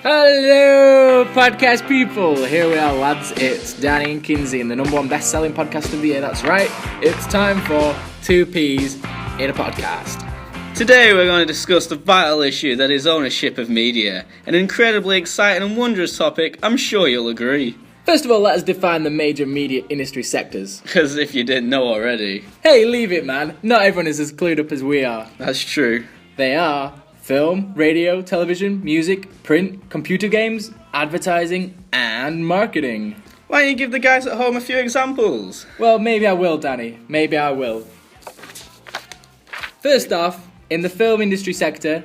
Hello, podcast people. Here we are, lads. It's Danny and Kinsey, and the number one best-selling podcast of the year. That's right. It's time for Two Peas in a Podcast. Today we're going to discuss the vital issue that is ownership of media. An incredibly exciting and wondrous topic, I'm sure you'll agree. First of all, let us define the major media industry sectors. Because if you didn't know already. Hey, leave it, man. Not everyone is as clued up as we are. That's true. They are film, radio, television, music, print, computer games, advertising, and marketing. Why don't you give the guys at home a few examples? Well, maybe I will, Danny. Maybe I will. First off, in the film industry sector...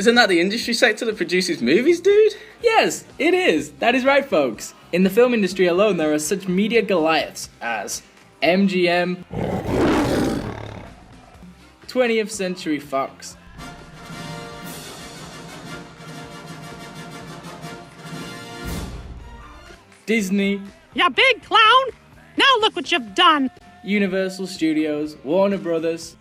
Isn't that the industry sector that produces movies, dude? Yes, it is. That is right, folks. In the film industry alone, there are such media Goliaths as MGM, 20th Century Fox, Disney, You big clown! Now look what you've done! Universal Studios, Warner Brothers,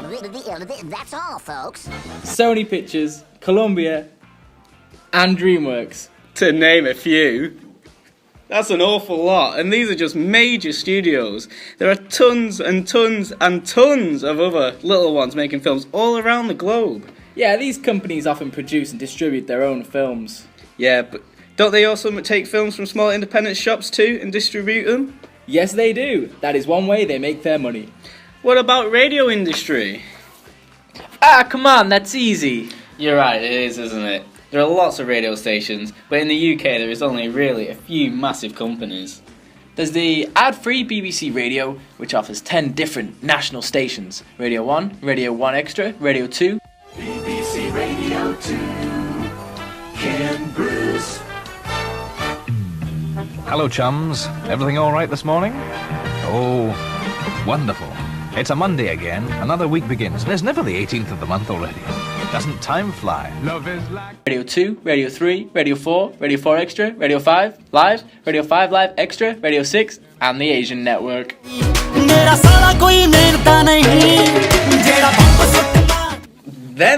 That's all, folks. Sony Pictures, Columbia, and DreamWorks. To name a few. That's an awful lot, and these are just major studios. There are tons and tons and tons of other little ones making films all around the globe. Yeah, these companies often produce and distribute their own films. Yeah, but don't they also take films from small independent shops too and distribute them? Yes, they do. That is one way they make their money. What about radio industry? Ah, come on, that's easy. You're right, it is, isn't it? There are lots of radio stations, but in the UK there is only really a few massive companies. There's the ad-free BBC Radio, which offers 10 different national stations. Radio 1, Radio 1 Extra, Radio 2. BBC Radio 2, Ken Bruce. Hello, chums. Everything all right this morning? Oh, wonderful. It's a Monday again. Another week begins, and it's never the 18th of the month already. Doesn't time fly? Love is like... Radio 2, Radio 3, Radio 4, Radio 4 Extra, Radio 5 Live, Radio 5 Live Extra, Radio 6, and the Asian Network. Then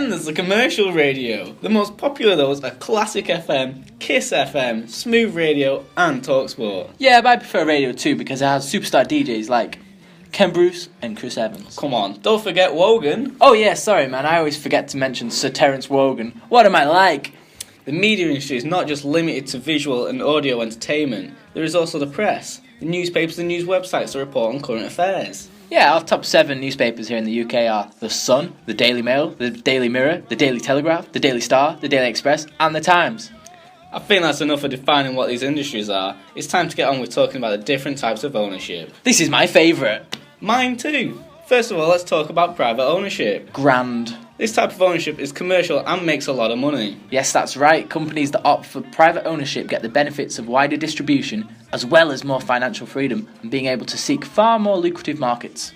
there's the commercial radio. The most popular of those are Classic FM, Kiss FM, Smooth Radio, and TalkSport. Yeah, but I prefer Radio 2 because it has superstar DJs like Ken Bruce and Chris Evans. Come on, don't forget Wogan. Oh yeah, sorry man, I always forget to mention Sir Terence Wogan. What am I like? The media industry is not just limited to visual and audio entertainment. There is also the press, the newspapers and news websites that report on current affairs. Yeah, our top 7 newspapers here in the UK are The Sun, The Daily Mail, The Daily Mirror, The Daily Telegraph, The Daily Star, The Daily Express, and The Times. I think that's enough of defining what these industries are. It's time to get on with talking about the different types of ownership. This is my favourite. Mine too. First of all, let's talk about private ownership. Grand. This type of ownership is commercial and makes a lot of money. Yes, that's right. Companies that opt for private ownership get the benefits of wider distribution, as well as more financial freedom and being able to seek far more lucrative markets.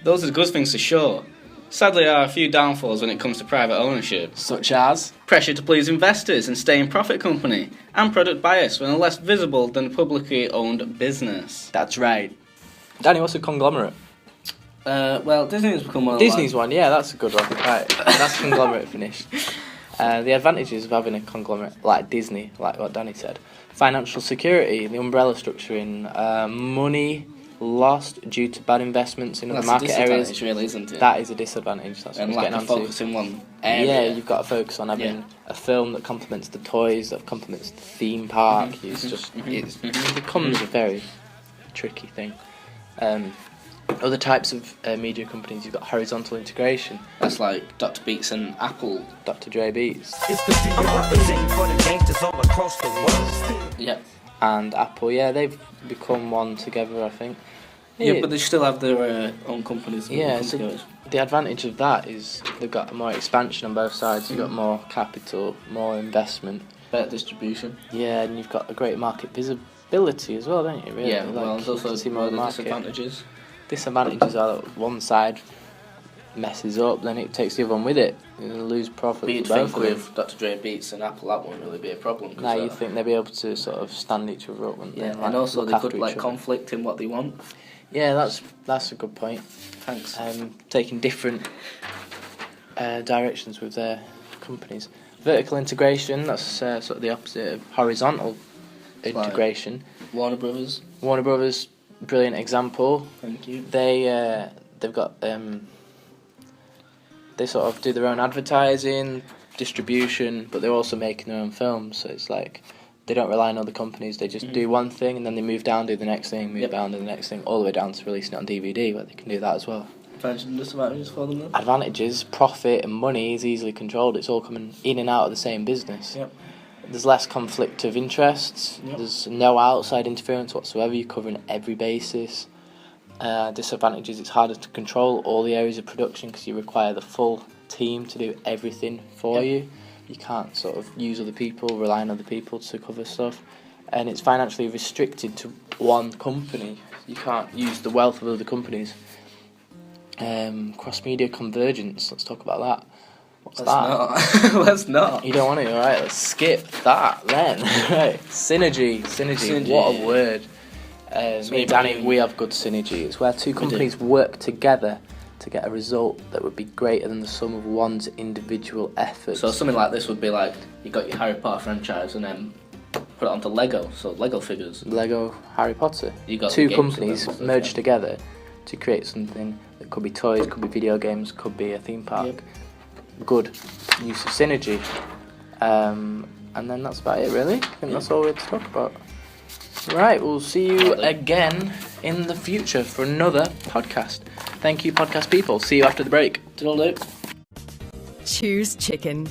Those are good things for sure. Sadly, there are a few downfalls when it comes to private ownership. Such as? Pressure to please investors and stay in profit company, and product bias when they're less visible than a publicly owned business. That's right. Danny, what's a conglomerate? Well, Disney's become one of Disney's one, yeah, that's a good one. Right, that's conglomerate finished. The advantages of having a conglomerate like Disney, like what Danny said. Financial security, the umbrella structure in money lost due to bad investments in other market areas. Really, isn't it? That is a disadvantage. That's and what lack I'm of getting focus onto. in one area. Yeah, you've got to focus on having a film that complements the toys, that complements the theme park. It becomes a very tricky thing. Other types of media companies, you've got horizontal integration. That's like Dr. Beats and Apple. Dr. Dre Beats. It's the studio representing for the gangsters all across the world. Yep. And Apple, yeah, they've become one together, I think. Yeah, but they still have their own companies. Yeah, so the advantage of that is they've got more expansion on both sides. You've got more capital, more investment. Better distribution. Yeah, and you've got a great market visibility as well, don't you, really? Yeah, like, well, there's also see more market. disadvantages. Disadvantages are that one side messes up, then it takes the other one with it. You lose profit. But you'd for both think of them. with Dr. Dre Beats and Apple that won't really be a problem. Now you think they'll be able to sort of stand each other up, yeah, like, and also look they after could each like other. conflict in what they want. Yeah, that's a good point. Thanks. Taking different directions with their companies. Vertical integration, that's sort of the opposite of horizontal integration. Warner Brothers. Warner Brothers, brilliant example. Thank you. They've got they sort of do their own advertising, distribution, but they're also making their own films. So it's like they don't rely on other companies. They just do one thing and then they move down, do the next thing, move down, do the next thing, all the way down to releasing it on DVD, where they can do that as well. Disadvantages for them then? Advantages, profit and money is easily controlled. It's all coming in and out of the same business. Yep. There's less conflict of interests. Yep. There's no outside interference whatsoever. You're covering every basis. Disadvantages, it's harder to control all the areas of production because you require the full team to do everything for you. You can't sort of use other people, rely on other people to cover stuff. And it's financially restricted to one company. You can't use the wealth of other companies. Cross-media convergence, let's talk about that. What's that? Let's not. You don't want to, alright, let's skip that then. Right. Synergy, what a word. Me and Danny, we have good synergy. It's where two companies work together to get a result that would be greater than the sum of one's individual efforts. So something like this would be like, you got your Harry Potter franchise and then put it onto Lego, so Lego figures. Lego Harry Potter. You got two the games companies and stuff, merged together to create something that could be toys, could be video games, could be a theme park. Yep. Good use of synergy. And then that's about it, really. I think that's all we had to talk about. Right, we'll see you again in the future for another podcast. Thank you, podcast people. See you after the break. Toodle-doo. Choose chicken.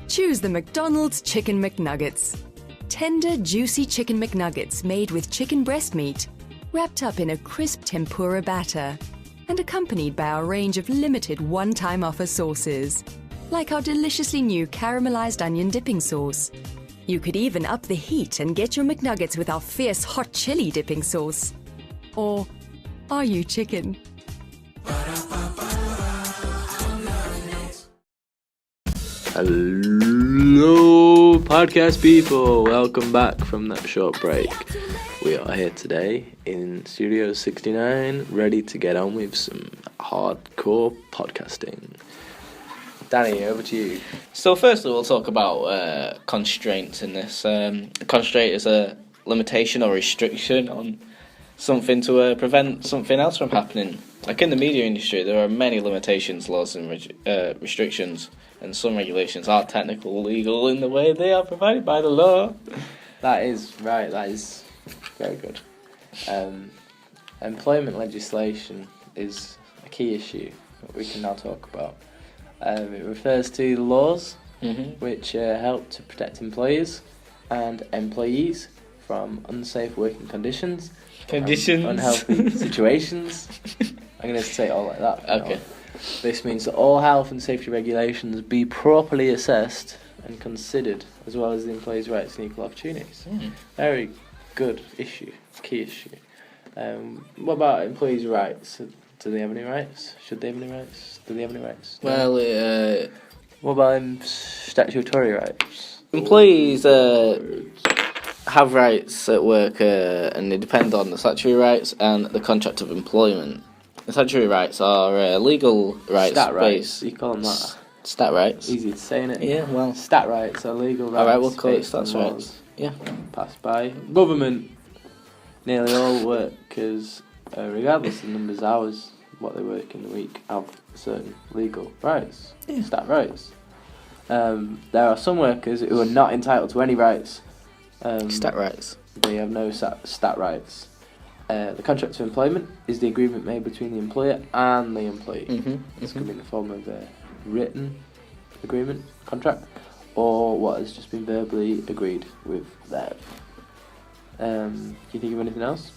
Choose the McDonald's Chicken McNuggets. Tender, juicy chicken McNuggets made with chicken breast meat, wrapped up in a crisp tempura batter, and accompanied by our range of limited one-time offer sauces, like our deliciously new caramelized onion dipping sauce. You could even up the heat and get your McNuggets with our fierce hot chili dipping sauce. Or are you chicken? Hello, podcast people. Welcome back from that short break. We are here today in Studio 69, ready to get on with some hardcore podcasting. Danny, over to you. So firstly, we'll talk about constraints in this. A constraint is a limitation or restriction on something to prevent something else from happening. Like in the media industry, there are many limitations, laws and restrictions, and some regulations are technical, legal in the way they are provided by the law. That is right, that is very good. Employment legislation is a key issue that we can now talk about. It refers to the laws which help to protect employers and employees from unsafe working conditions, unhealthy situations. I'm going to say it all like that. Okay. This means that all health and safety regulations be properly assessed and considered, as well as the employees' rights and equal opportunities. Very good issue, key issue. What about employees' rights? Do they have any rights? Should they have any rights? Do they have any rights? Well, what about statutory rights? employees have rights at work, and they depend on the statutory rights and the contract of employment. The statutory rights are legal rights. Stat rights, you call them that. Stat rights. Easy to say, innit? Yeah, well. Stat rights are legal rights. Alright, we'll call it based on stats laws rights. Yeah. passed by government. Nearly all workers, regardless of the numbers of hours, what they work in the week, have certain legal rights. Yeah. Stat rights. There are some workers who are not entitled to any rights. Stat rights. They have no stat rights. The contract of employment is the agreement made between the employer and the employee. This could be in the form of a written agreement, contract, or what has just been verbally agreed with them. Can you think of anything else?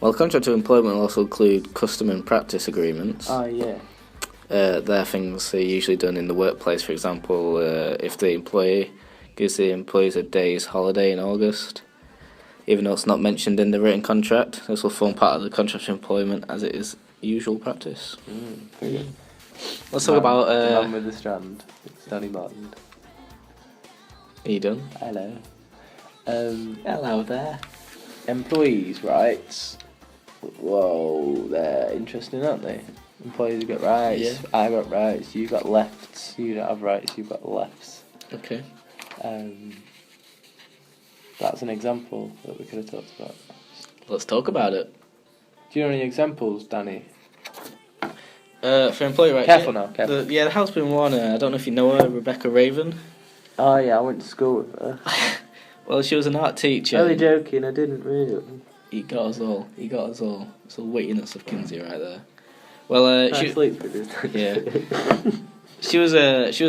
Well, contract of employment will also include custom and practice agreements. Oh, yeah. They're things usually done in the workplace. For example, if the employee gives the employees a day's holiday in August, even though it's not mentioned in the written contract, this will form part of the contract of employment as it is usual practice. Very good. Let's talk about... The man with the strand. It's Danny Martin. Are you done? Hello. Hello there. Employees' rights. Whoa, they're interesting, aren't they? Employees got rights. Yeah. I got rights. You got lefts. You don't have rights. You've got lefts. Okay. That's an example that we could have talked about. Let's talk about it. Do you know any examples, Danny? For employee rights. Careful now, careful. The Houseman Warner, I don't know if you know her, Rebecca Raven. Oh yeah, I went to school with her. Well, she was an art teacher. Only joking, I didn't really. He got us all. It's all wittiness of Kinsey right there. Well, I sleep with this. yeah. She was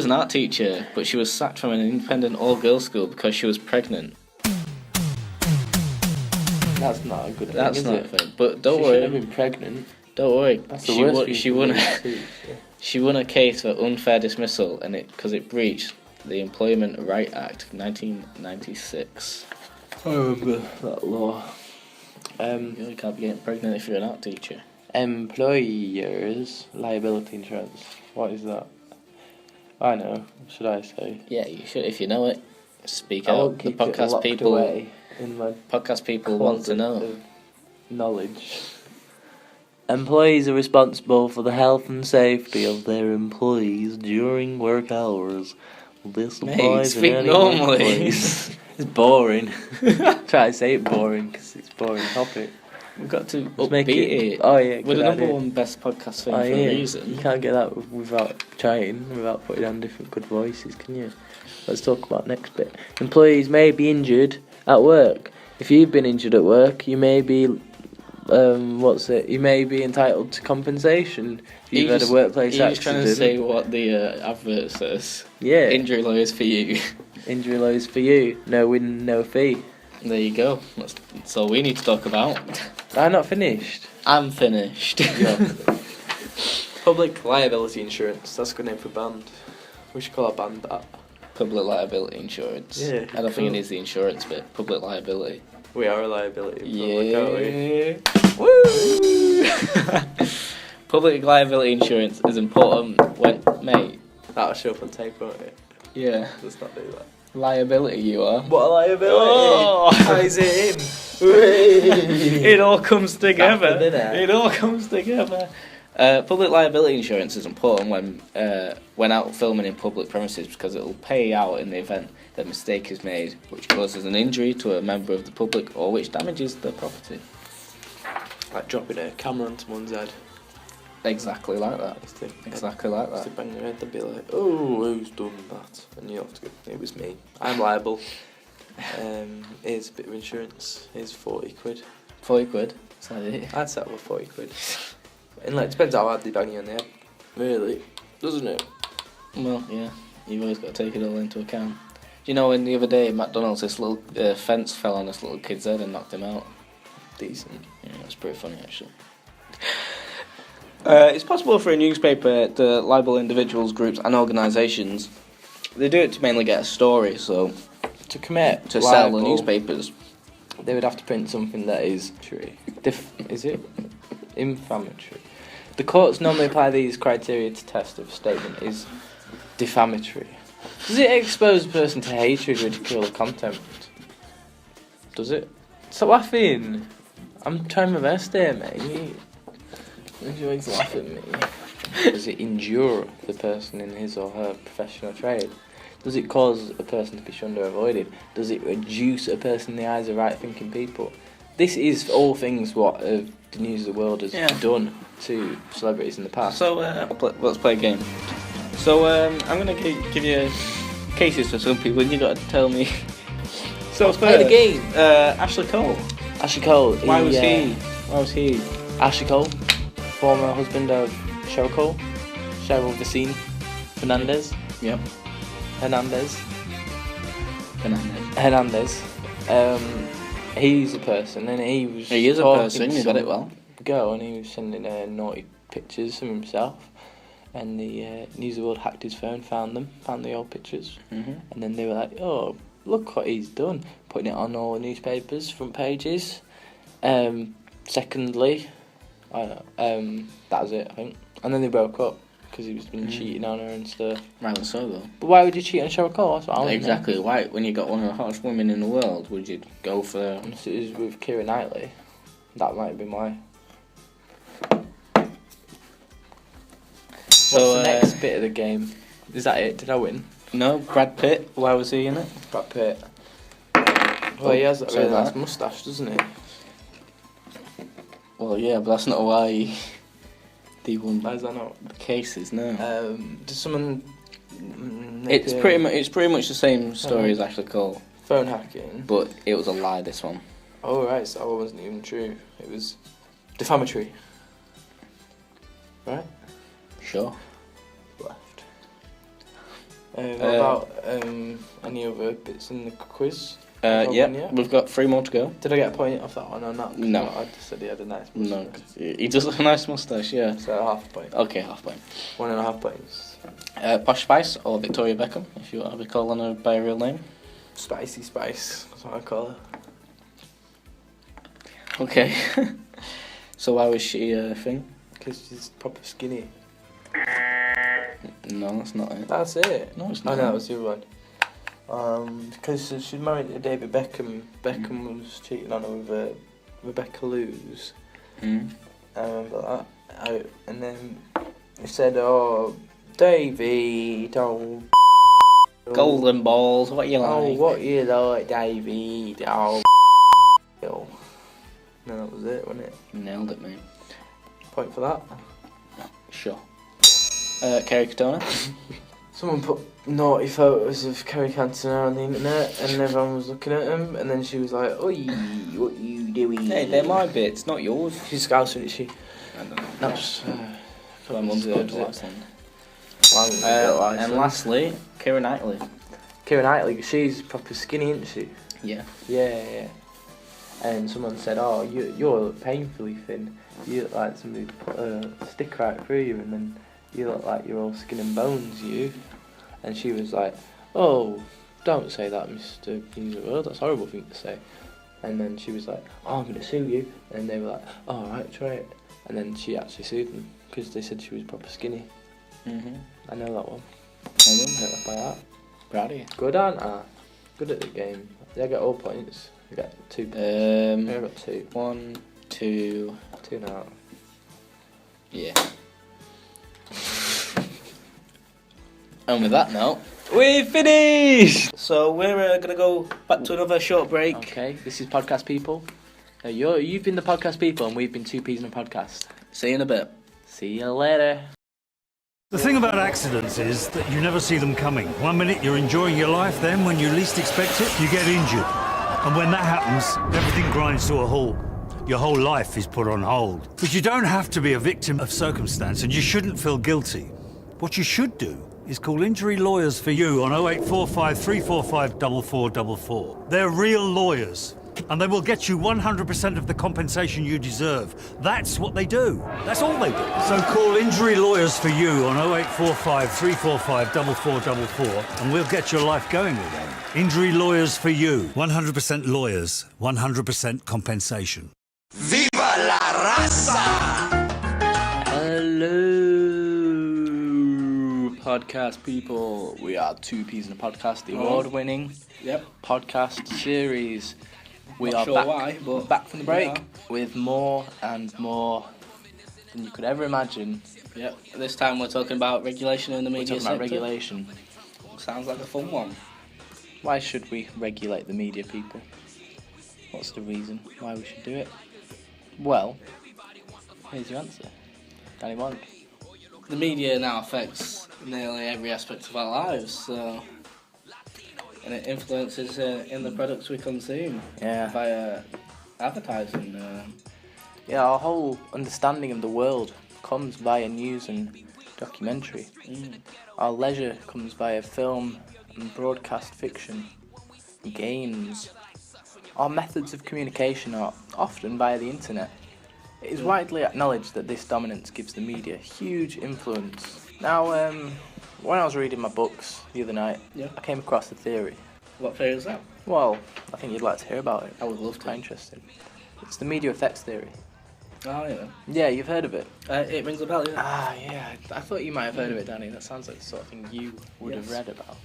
an art teacher, but she was sacked from an independent all-girls school because she was pregnant. That's not a good thing, That's is not it? fair. But don't She worry. should have been pregnant. Don't worry. That's the worst thing She to won. do, too. She won a case for unfair dismissal, and because it breached the Employment Right Act, 1996. I remember that law. You can't be getting pregnant if you're an art teacher. Employers liability insurance. What is that? I know. Should I say? Yeah, you should. If you know it, speak I out. won't The keep it podcast locked people. away in my Podcast people want to closet know. of knowledge. Employees are responsible for the health and safety of their employees during work hours. This Mate, applies in speak any normally. workplace. It's boring. Try to say it boring because it's a boring topic. We've got to Let's make upbeat it. Oh yeah, We're good the number idea. one best podcast thing Oh for yeah, a you reason. can't get that without trying, without putting on different good voices, can you? Let's talk about next bit. Employees may be injured at work. If you've been injured at work, you may be, you may be entitled to compensation if you've had a workplace You're accident. just trying to say what the advert says. Yeah, Injury lawyers for you. injury lawyers for you. No win, no fee. There you go. That's all we need to talk about. I'm not finished. I'm finished. Public liability insurance. That's a good name for a band. We should call our band that. Public liability insurance. Yeah, I don't think cool. it is the insurance bit. Public liability. We are a liability. Yeah. Woo! Public liability insurance is important when, mate. That'll show up on tape, won't it? Yeah. Let's not do that. Liability, you are. What a liability! Oh! How is it in? It all comes together. Happened, innit? It all comes together. Public liability insurance is important when out filming in public premises because it will pay out in the event that a mistake is made which causes an injury to a member of the public or which damages the property. Like dropping a camera on someone's head. Exactly like that. Exactly like Just to that. bang your head, they'd be like, "Oh, who's done that?" And you have to go, "It was me. I'm liable." Here's a bit of insurance. Here's 40 quid. 40 quid. Is that it? I'd settle with 40 quid. And like, it depends how hard they bang you on the head. Really, doesn't it? Well, yeah. You've always got to take it all into account. Do you know when the other day at McDonald's this little fence fell on this little kid's head and knocked him out? Decent. Yeah, that's pretty funny actually. It's possible for a newspaper to libel individuals, groups and organisations. They do it to mainly get a story, so To commit to sell the libel, newspapers. they would have to print something that is is it inflammatory? The courts normally apply these criteria to test if a statement is defamatory. Does it expose a person to hatred, ridicule, or contempt? Does it? Stop laughing. I'm trying my best here, mate. You're always laughing at me. Does it injure the person in his or her professional trade? Does it cause a person to be shunned or avoided? Does it reduce a person in the eyes of right-thinking people? This is all things what the News of the World has done to celebrities in the past. So let's play a game. So I'm going to give you cases for some people and you got to tell me. So Let's play the game. Ashley Cole. Ashley Cole. Why was he? Ashley Cole, former husband of Cheryl Cole, Cheryl Vicine Hernandez. Yep. Hernandez. Fernandez. He's a person, and he was. He is a talking person. to You got it some well. Girl, and he was sending naughty pictures of himself, and the News of the World hacked his phone, found the old pictures, and then they were like, "Oh, look what he's done," putting it on all the newspapers, front pages. Secondly, that was it, I think, and then they broke up because he was been cheating on her and stuff. Right, so though. But why would you cheat on Cheryl Cole? That's what I want to know. Exactly. Why, when you got one of the hottest women in the world, would you go for? Unless it was with Keira Knightley, that might be my. So What's the next bit of the game? Is that it? Did I win? No, Brad Pitt. Why was he in it? Brad Pitt. Well, he has that so really nice that- moustache, doesn't he? Well, yeah, but that's not why he won Why is that not? the cases. No. Does someone? It's pretty much the same story as Ashley Cole, phone hacking. but it was a lie. This one. Oh right, so that wasn't even true. It was defamatory. Right? Sure. Left. What about any other bits in the quiz? Got Yeah, one yet? we've got 3 more to go. Did I get a point off that one or not? No. I just said he had a nice No, moustache. 'cause he does have a nice moustache. Yeah. So half a point. Okay, half point. 1.5 points. Posh Spice or Victoria Beckham, if you want to be calling her by her real name. Spicy Spice. That's what I call her. Okay. So why was she a thing? Because she's proper skinny. No, that's not it. That's it. No, it's Oh not. no, that was the other one. Because she's married to David Beckham. Beckham was cheating on her with Rebecca Lewis. Mm. I remember that. And then he said, "Oh, David, oh, Golden balls, what you like? oh, what you like, David, oh." No, that was it, wasn't it? Nailed it, mate. Point for that. Sure. Kerry Katona. Someone put naughty photos of Kerry Cantona on the internet, and everyone was looking at them. And then she was like, "Oi, what you doing?" Hey, they're my bits, not yours. She's Scouse, isn't she? I don't know. That's My mum's got deserves to it. watch then. And lastly, Keira Knightley. Keira Knightley, she's proper skinny, isn't she? Yeah. Yeah. And someone said, "Oh, you're painfully thin. You look like somebody put a stick right through you, and then you look like you're all skin and bones, you." And she was like, "Oh, don't say that, Mr. Use of World. That's a horrible thing to say." And then she was like, "Oh, I'm gonna sue you." And they were like, "Oh, all right, try it." And then she actually sued them because they said she was proper skinny. Mm-hmm. I know that one. Well done. Don't know by that. Proud of you. Good, aren't I? Good at the game. They get all points. I get 2 points. I got 2. 1, 2. 2 now. Yeah. And with that note, we finished. So we're gonna go back to another short break. Okay, this is Podcast People. You've been the Podcast People, and we've been 2 Peas in a Podcast. See you in a bit. See you later. The thing about accidents is that you never see them coming. One minute you're enjoying your life, then when you least expect it, you get injured. And when that happens, everything grinds to a halt. Your whole life is put on hold. But you don't have to be a victim of circumstance, and you shouldn't feel guilty. What you should do is call Injury Lawyers for You on 0845 345 4444. They're real lawyers, and they will get you 100% of the compensation you deserve. That's what they do. That's all they do. So call Injury Lawyers for You on 0845 345 4444, and we'll get your life going again. Injury Lawyers for You. 100% lawyers, 100% compensation. Hello, Podcast People. We are 2 Peas in a Podcast, the award-winning podcast series. We Not are sure back, why, but back from the break we are. with more and more than you could ever imagine. Yep. This time we're talking about regulation in the We're media talking about sector. regulation. Sounds like a fun one. Why should we regulate the media, people? What's the reason why we should do it? Well, here's your answer. Danny Wong. The media now affects nearly every aspect of our lives, so and it influences in the products we consume Yeah. via advertising. Yeah, our whole understanding of the world comes via news and documentary. Our leisure comes via film and broadcast fiction, games. Our methods of communication are often via the internet. It is widely acknowledged that this dominance gives the media huge influence. Now, when I was reading my books the other night, I came across a theory. What theory is that? Well, I think you'd like to hear about it. I would love It's to. quite interesting. It's the media effects theory. Oh, yeah. Yeah, you've heard of it. It rings a bell, yeah. Ah, yeah. I thought you might have heard of it, Danny. That sounds like the sort of thing you would have Yes. read about.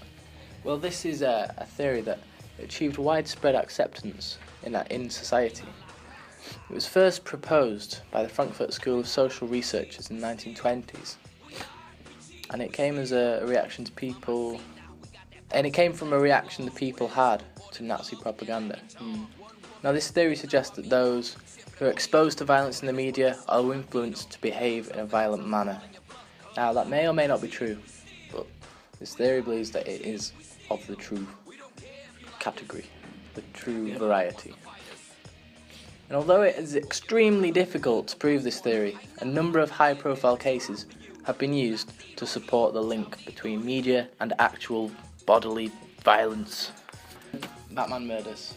Well, this is a theory that achieved widespread acceptance in society. It was first proposed by the Frankfurt School of Social Researchers in the 1920s. and it came as a reaction to people, and it came from a reaction the people had to Nazi propaganda. Now, this theory suggests that those who are exposed to violence in the media are influenced to behave in a violent manner. Now, that may or may not be true, but this theory believes that it is of the true category, the true variety. And although it is extremely difficult to prove this theory, a number of high-profile cases have been used to support the link between media and actual bodily violence. Batman murders.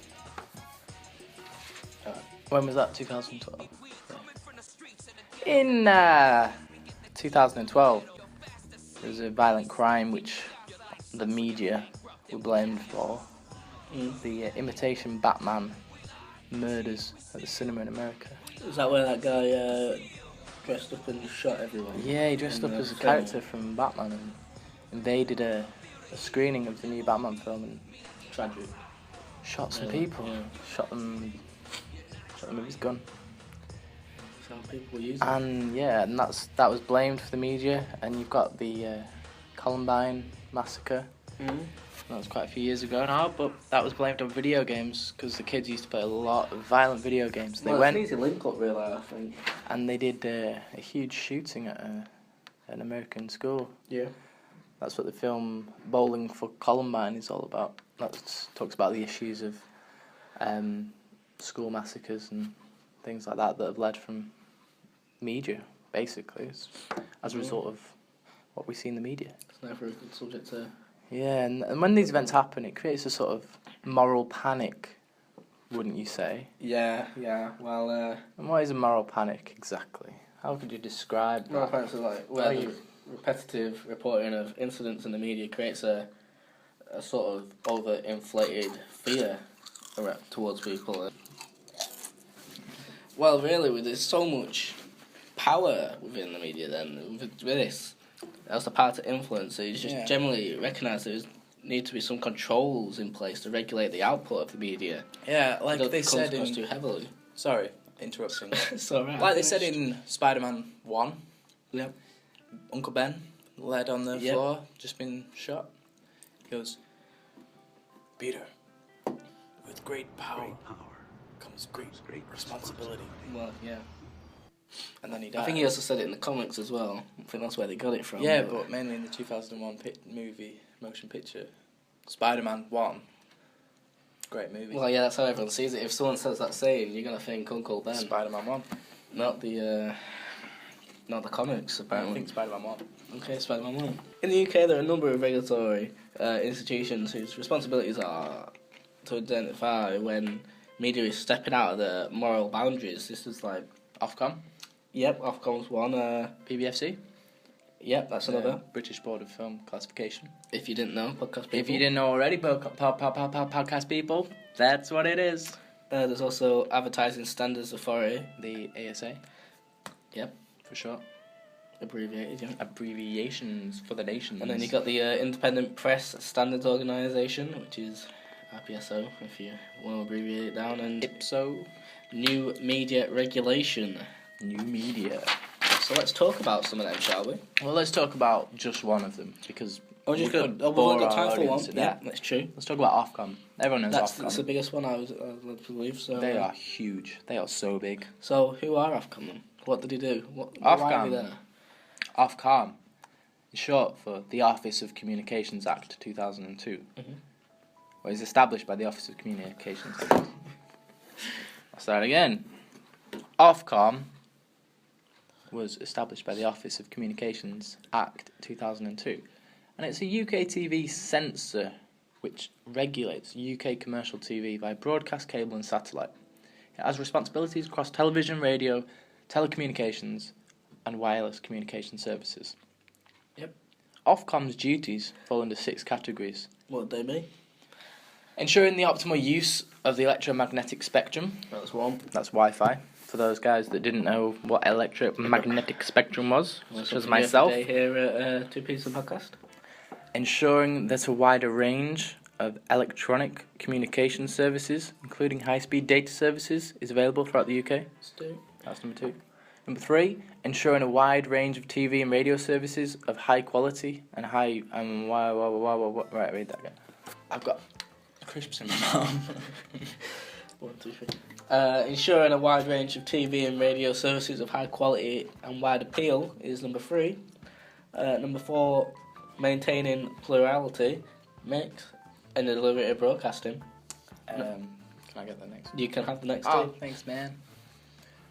When was that? 2012? In 2012, there was a violent crime which the media were blamed for. The imitation Batman murders at the cinema in America. Is that where that guy dressed up and shot everyone? Yeah, he dressed up as a character from Batman, and they did a screening of the new Batman film and Tragic. shot some people. Yeah. Shot them with his gun. That's how people were using it. And yeah, and that was blamed for the media. And you've got the Columbine massacre. That was quite a few years ago now, but that was blamed on video games because the kids used to play a lot of violent video games. They went, it's an easy link up, really, I think. and they did a huge shooting at an American school. Yeah. That's what the film Bowling for Columbine is all about. That talks about the issues of school massacres and things like that have led from media, basically, as a result of what we see in the media. It's never a good subject to... Yeah, and when these events happen, it creates a sort of moral panic, wouldn't you say? Yeah, well... And what is a moral panic, exactly? How could you describe that? Moral panics are like where the repetitive reporting of incidents in the media creates a sort of over-inflated fear towards people. Well, really, there's so much power within the media then, with this. That's the power to influence. So you just generally recognise there need to be some controls in place to regulate the output of the media. Yeah, like they said in... too heavily. Sorry, interrupting. It's alright. Like they said in Spider-Man 1, Yep. Uncle Ben, led on the Yep. floor, just been shot. He goes, Peter, with great power comes great responsibility. Well, yeah. And then he died. I think he also said it in the comics as well. I think that's where they got it from. Yeah, but mainly in the 2001 movie, motion picture. Spider-Man 1. Great movie. Well, yeah, that's how everyone sees it. If someone says that saying, you're gonna think Uncle Ben. Spider-Man 1. Not the comics, I apparently. think Spider-Man 1. Okay, Spider-Man 1. In the UK, there are a number of regulatory institutions whose responsibilities are to identify when media is stepping out of the moral boundaries. This is like... Ofcom. Yep, Ofcom's one. PBFC? Yep, that's another. British Board of Film Classification. If you didn't know, podcast people. If you didn't know already, podcast people, that's what it is. There's also Advertising Standards Authority. The ASA. Yep. For short. Abbreviated, yeah. Abbreviations for the nations. And then you got the Independent Press Standards Organisation, which is IPSO, if you want to abbreviate it down, and IPSO. New Media Regulation. New media. So let's talk about some of them, shall we? Well, let's talk about just one of them, because We've only got bore time our for one. audience to death. Yeah, that's true. Let's talk about Ofcom. Everyone knows That's Ofcom. the biggest one, I would believe. So They are huge. They are so big. So who are Ofcom then? What did he do? Why are they there? Ofcom, in short for the Office of Communications Act 2002. Well, it's established by the Office of Communications Act. I'll start again. Ofcom was established by the Office of Communications Act 2002, and it's a UK TV censor which regulates UK commercial TV via broadcast cable and satellite. It has responsibilities across television, radio, telecommunications and wireless communication services. Yep. Ofcom's duties fall under 6 categories. What would they be? Ensuring the optimal use of the electromagnetic spectrum. That's one. That's Wi-Fi. For those guys that didn't know what electromagnetic spectrum was, such as myself. Here at Two Pieces Podcast. Ensuring that a wider range of electronic communication services, including high-speed data services, is available throughout the UK. Let's do. That's number 2. Number 3, ensuring a wide range of TV and radio services of high quality and high... Right, read that again. I've got crisps in my mouth. 1, 2, 3. Ensuring a wide range of TV and radio services of high quality and wide appeal is number 3. Number 4, maintaining plurality, mix, and the delivery of broadcasting. Can I get the next one? You can have the next two. Thanks, man.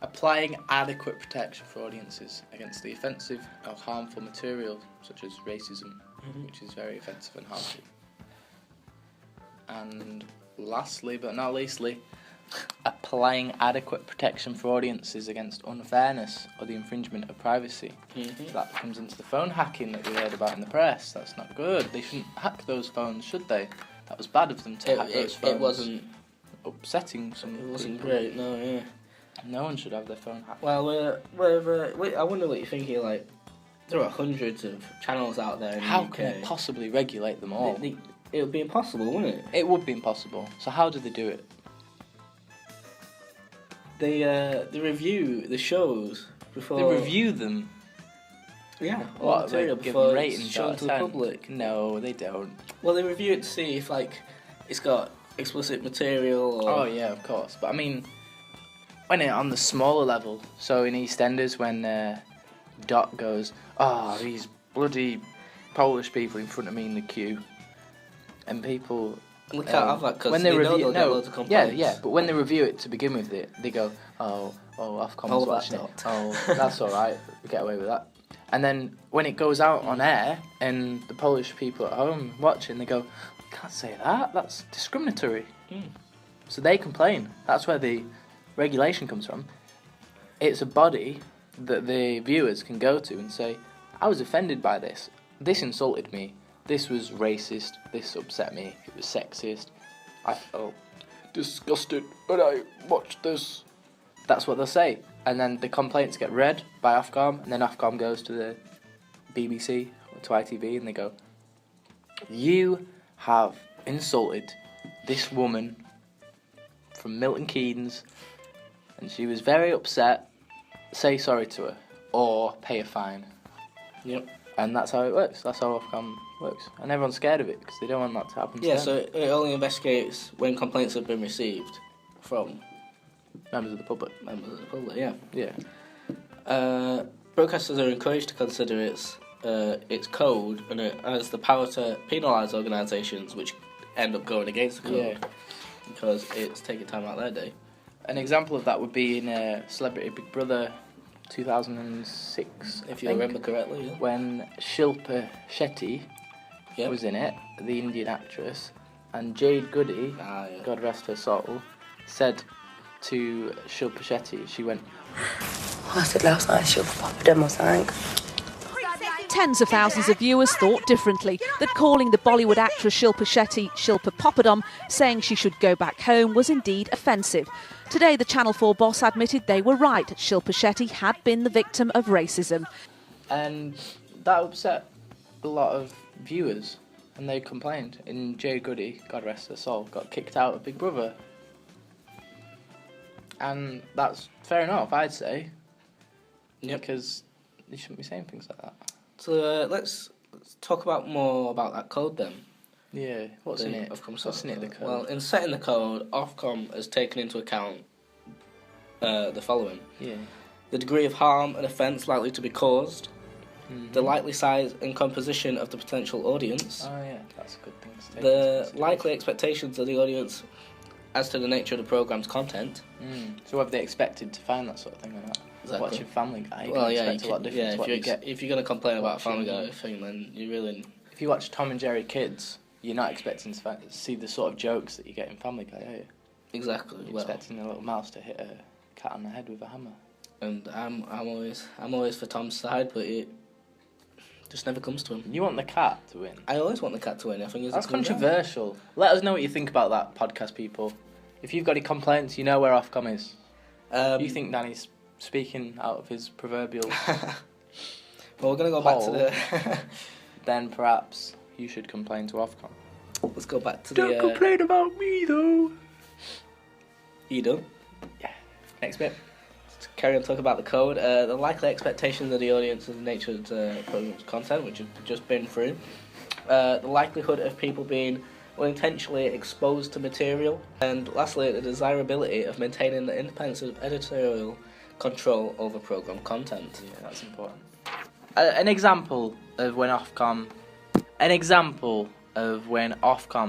Applying adequate protection for audiences against the offensive or harmful material such as racism, which is very offensive and harmful. And lastly, but not leastly, applying adequate protection for audiences against unfairness or the infringement of privacy. That comes into the phone hacking that we heard about in the press. That's not good. They shouldn't hack those phones, should they? That was bad of them to hack those phones. It wasn't upsetting. It wasn't great. No, yeah. No one should have their phone hacked. Well, I wonder what you're thinking. Like, there are hundreds of channels out there in How the UK. can they possibly regulate them all? It would be impossible, wouldn't it? It would be impossible. So how do they do it? They review the shows before. They review them. Yeah. What? They give before them ratings it's shown out to of the 10? public. No, they don't. Well, they review it to see if it's got explicit material. Or... Oh yeah, of course. But I mean, when it on the smaller level, so in EastEnders, when Dot goes, these bloody Polish people in front of me in the queue, and people. We can't have that because when they review, get loads of complaints. Yeah, but when they review it to begin with, they go, Ofcom's watching it. Oh, that's all right, we get away with that. And then when it goes out on air, and the Polish people at home watching, they go, can't say that. That's discriminatory. So they complain. That's where the regulation comes from. It's a body that the viewers can go to and say, I was offended by this. This insulted me. This was racist, this upset me, it was sexist, I felt disgusted when I watched this. That's what they'll say. And then the complaints get read by Ofcom, and then Ofcom goes to the BBC or to ITV and they go, you have insulted this woman from Milton Keynes and she was very upset, say sorry to her or pay a fine. Yep. And that's how it works. That's how Ofcom works. And everyone's scared of it because they don't want that to happen to them. So it only investigates when complaints have been received from members of the public. Members of the public, yeah. Yeah. Broadcasters are encouraged to consider its code and it has the power to penalise organisations which end up going against the code because it's taking time out of their day. An example of that would be in Celebrity Big Brother 2006, if you remember correctly, yeah. When Shilpa Shetty was in it, the Indian actress, and Jade Goody, God rest her soul, said to Shilpa Shetty, she went, I said last night, Shilpa Papadum or something. Tens of thousands of viewers thought differently, that calling the Bollywood actress Shilpa Shetty Shilpa Papadum, saying she should go back home, was indeed offensive. Today, the Channel 4 boss admitted they were right. Shilpa Shetty had been the victim of racism. And that upset a lot of viewers, and they complained. And Jade Goody, God rest her soul, got kicked out of Big Brother. And that's fair enough, I'd say. Yep. Because they shouldn't be saying things like that. So let's talk more about that code then. Yeah, what's in it? What's in it, the code? Well, in setting the code, Ofcom has taken into account the following. Yeah. The degree of harm and offence likely to be caused, the likely size and composition of the potential audience. Oh yeah, that's a good thing to take. The likely expectations of the audience as to the nature of the programme's content. So have they expected to find that sort of thing or not? Exactly. Watching Family Guy, you well, can yeah, expect a lot different to what you get. If you're going to complain about a Family Guy thing, then you really... If you watch Tom and Jerry Kids, you're not expecting to see the sort of jokes that you get in Family Guy, are you? Exactly. You're expecting a little mouse to hit a cat on the head with a hammer. And I'm always for Tom's side, but it just never comes to him. You want the cat to win? I always want the cat to win. I think it's that's controversial. Let us know what you think about that, podcast people. If you've got any complaints, you know where Ofcom is. You think Danny's speaking out of his proverbial well, we're going to go back to the... Then perhaps you should complain to Ofcom. Let's go back to Don't complain about me, though. You do? Yeah. Next bit. carry on talking about the code. The likely expectations of the audience and the nature of the program's content, which we've just been through. The likelihood of people being unintentionally exposed to material. And lastly, the desirability of maintaining the independence of editorial control over program content. Yeah, that's important. An example of when Ofcom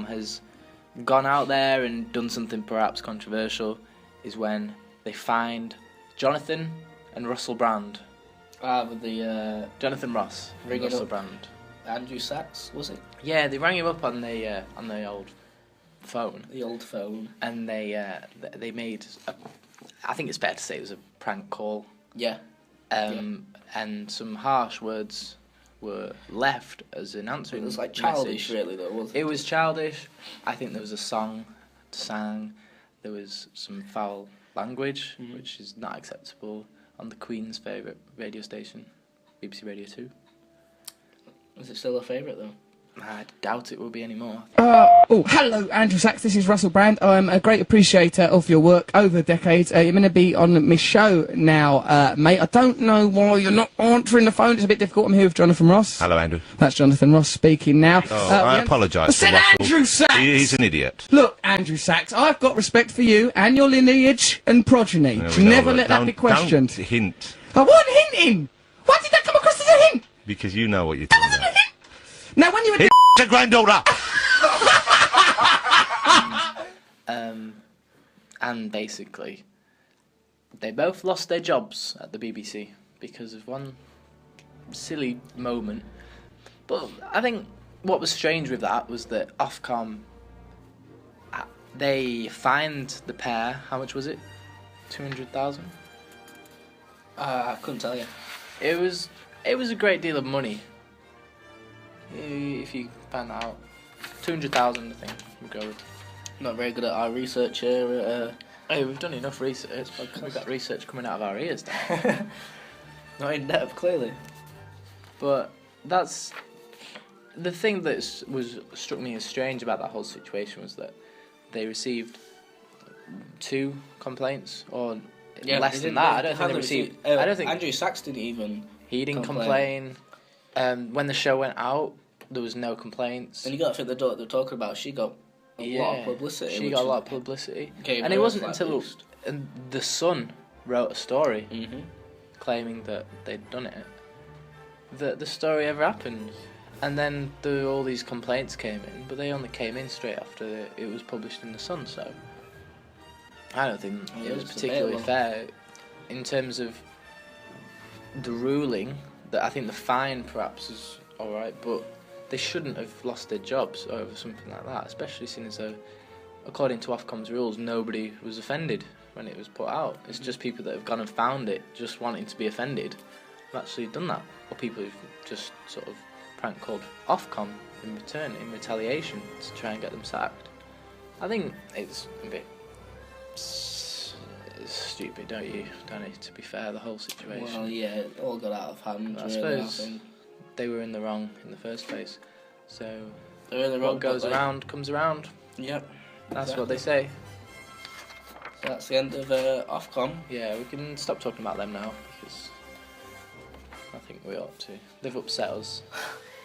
has gone out there and done something perhaps controversial is when they fined Jonathan and Russell Brand. With the Jonathan Ross and Russell Brand. Andrew Sachs, was it? Yeah, they rang him up on the old phone. The old phone. And they made I think it's better to say it was a prank call. Yeah. And some harsh words were left as an answering. It was like childish, message. really, though, wasn't it? It was childish. I think there was a song sang. There was some foul language, which is not acceptable on the Queen's favourite radio station, BBC Radio 2. Is it still a favourite, though? I doubt it will be anymore. Hello, Andrew Sachs. This is Russell Brand. I'm a great appreciator of your work over the decades. You're going to be on my show now, mate. I don't know why you're not answering the phone. It's a bit difficult. I'm here with Jonathan Ross. Hello, Andrew. That's Jonathan Ross speaking now. I apologise. I said Andrew Sachs! He's an idiot. Look, Andrew Sachs, I've got respect for you and your lineage and progeny. Never let that be questioned. Don't hint. I wasn't hinting! Why did that come across as a hint? Because you know what you're doing. That wasn't a hint! Now, when you were... It's a granddaughter! And basically, they both lost their jobs at the BBC because of one silly moment. But I think what was strange with that was that Ofcom, they fined the pair, how much was it? 200,000? I couldn't tell you. It was a great deal of money. If you find that out. 200,000, I think, we'll go with. Not very good at our research here. Hey, we've done enough research. We've got research coming out of our ears now. Not in depth, clearly. But that's... The thing that struck me as strange about that whole situation was that they received 2 complaints, or less than that. I don't think they received... I don't think Andrew Sachs didn't even... He didn't complain. When the show went out, there was no complaints. And you got to think the daughter they're talking about, she got a lot of publicity. She got a lot of publicity. And it wasn't until The Sun wrote a story claiming that they'd done it that the story ever happened. And then all these complaints came in, but they only came in straight after it was published in The Sun, so I don't think it was particularly fair in terms of the ruling. That I think the fine perhaps is alright, but they shouldn't have lost their jobs over something like that, especially since, according to Ofcom's rules, nobody was offended when it was put out. It's just people that have gone and found it, just wanting to be offended, have actually done that. Or people who've just sort of prank called Ofcom in return, in retaliation, to try and get them sacked. I think it's a bit stupid, don't you, Danny, to be fair, the whole situation. Well, yeah, it all got out of hand. I suppose they were in the wrong in the first place. So they're in the wrong, what goes around comes around. Yep. That's what they say. So that's the end of Ofcom. Yeah, we can stop talking about them now, because I think we ought to. They've upset us,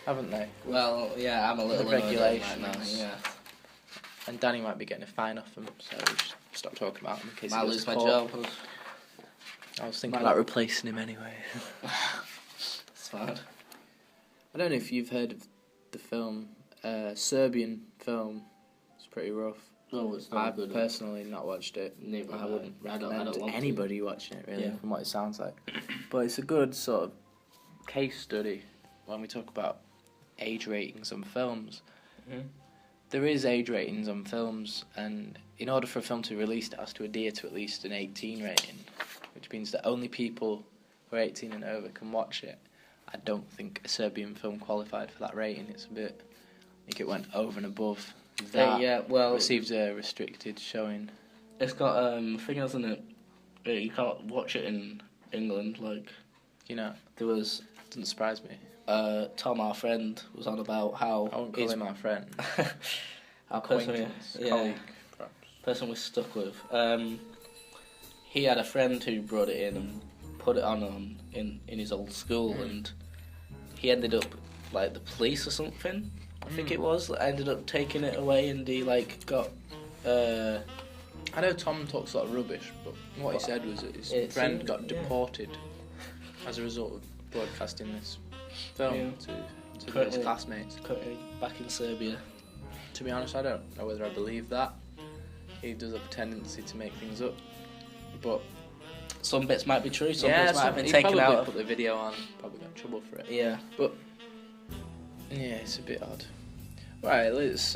haven't they? Well, yeah, I'm a little the regulations. Right now, yeah. And Danny might be getting a fine off them, so we should stop talking about them in case I lose my job. I was thinking about replacing him anyway. It's fine. I don't know if you've heard of the film, Serbian film. It's pretty rough. No, it's not good. I've personally not watched it. Neither I wouldn't recommend I don't want anybody watching it, really, Yeah. from what it sounds like. But it's a good sort of case study when we talk about age ratings on films. Mm-hmm. There is age ratings on films, and in order for a film to be released, it has to adhere to at least an 18 rating, which means that only people who are 18 and over can watch it. I don't think a Serbian film qualified for that rating. It's a bit... I think it went over and above that. Yeah, well... Received a restricted showing. It's got thing, hasn't it? You can't watch it in England, like... You know, there was... Doesn't surprise me. Tom, our friend, was on about how... I won't call him our friend. Our person, colleague, perhaps. person we're stuck with. he had a friend who brought it in and put it on in his old school, and he ended up like the police or something. I think it was. Ended up taking it away, and he like got. I know Tom talks a lot of rubbish, but what he said was that his friend got deported as a result of broadcasting this film to his classmates. Currently back in Serbia. To be honest, I don't know whether I believe that. He does have a tendency to make things up, but some bits might be true. Some bits might have been taken out. He put the video on. Probably got in trouble for it. Yeah, but yeah, it's a bit odd. Right, let's.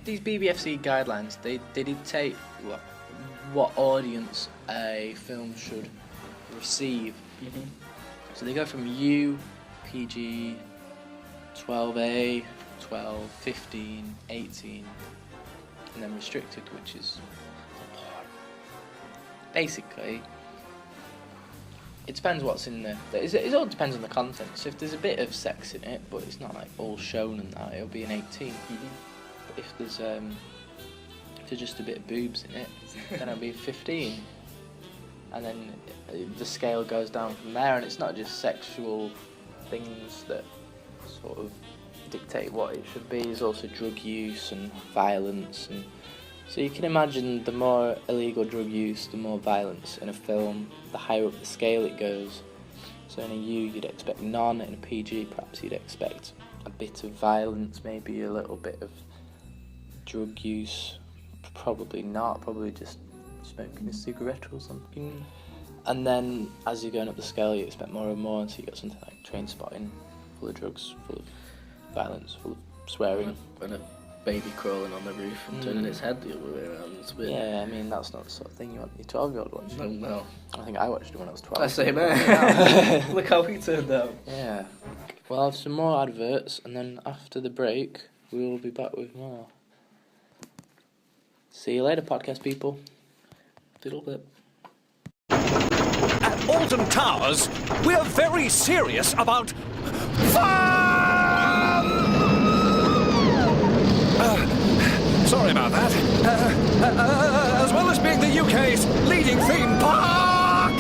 These BBFC guidelines, they dictate what audience a film should receive. So they go from U, PG, 12A, 12, 15, 18, and then restricted, which is basically, it depends what's in there. It all depends on the content. So if there's a bit of sex in it, but it's not like all shown and that, it'll be an 18. But if there's just a bit of boobs in it, then it'll be 15. And then the scale goes down from there, and it's not just sexual things that sort of dictate what it should be. There's also drug use and violence, and so you can imagine the more illegal drug use, the more violence in a film, the higher up the scale it goes. So in a U you'd expect none, in a PG perhaps you'd expect a bit of violence, maybe a little bit of drug use, probably not, probably just smoking a cigarette or something. And then as you're going up the scale you expect more and more, until you get something like Trainspotting, full of drugs, full of violence, full of swearing. And a baby crawling on the roof and turning its head the other way around. It's a bit... Yeah, I mean that's not the sort of thing you want your 12-year-old watching. No. I think I watched it when I was 12. I say, man. Look how he turned out. Yeah. We'll have some more adverts, and then after the break we will be back with more. See you later, podcast people. Diddle bit. At Alton Towers, we're very serious about sorry about that. As well as being the UK's leading theme park,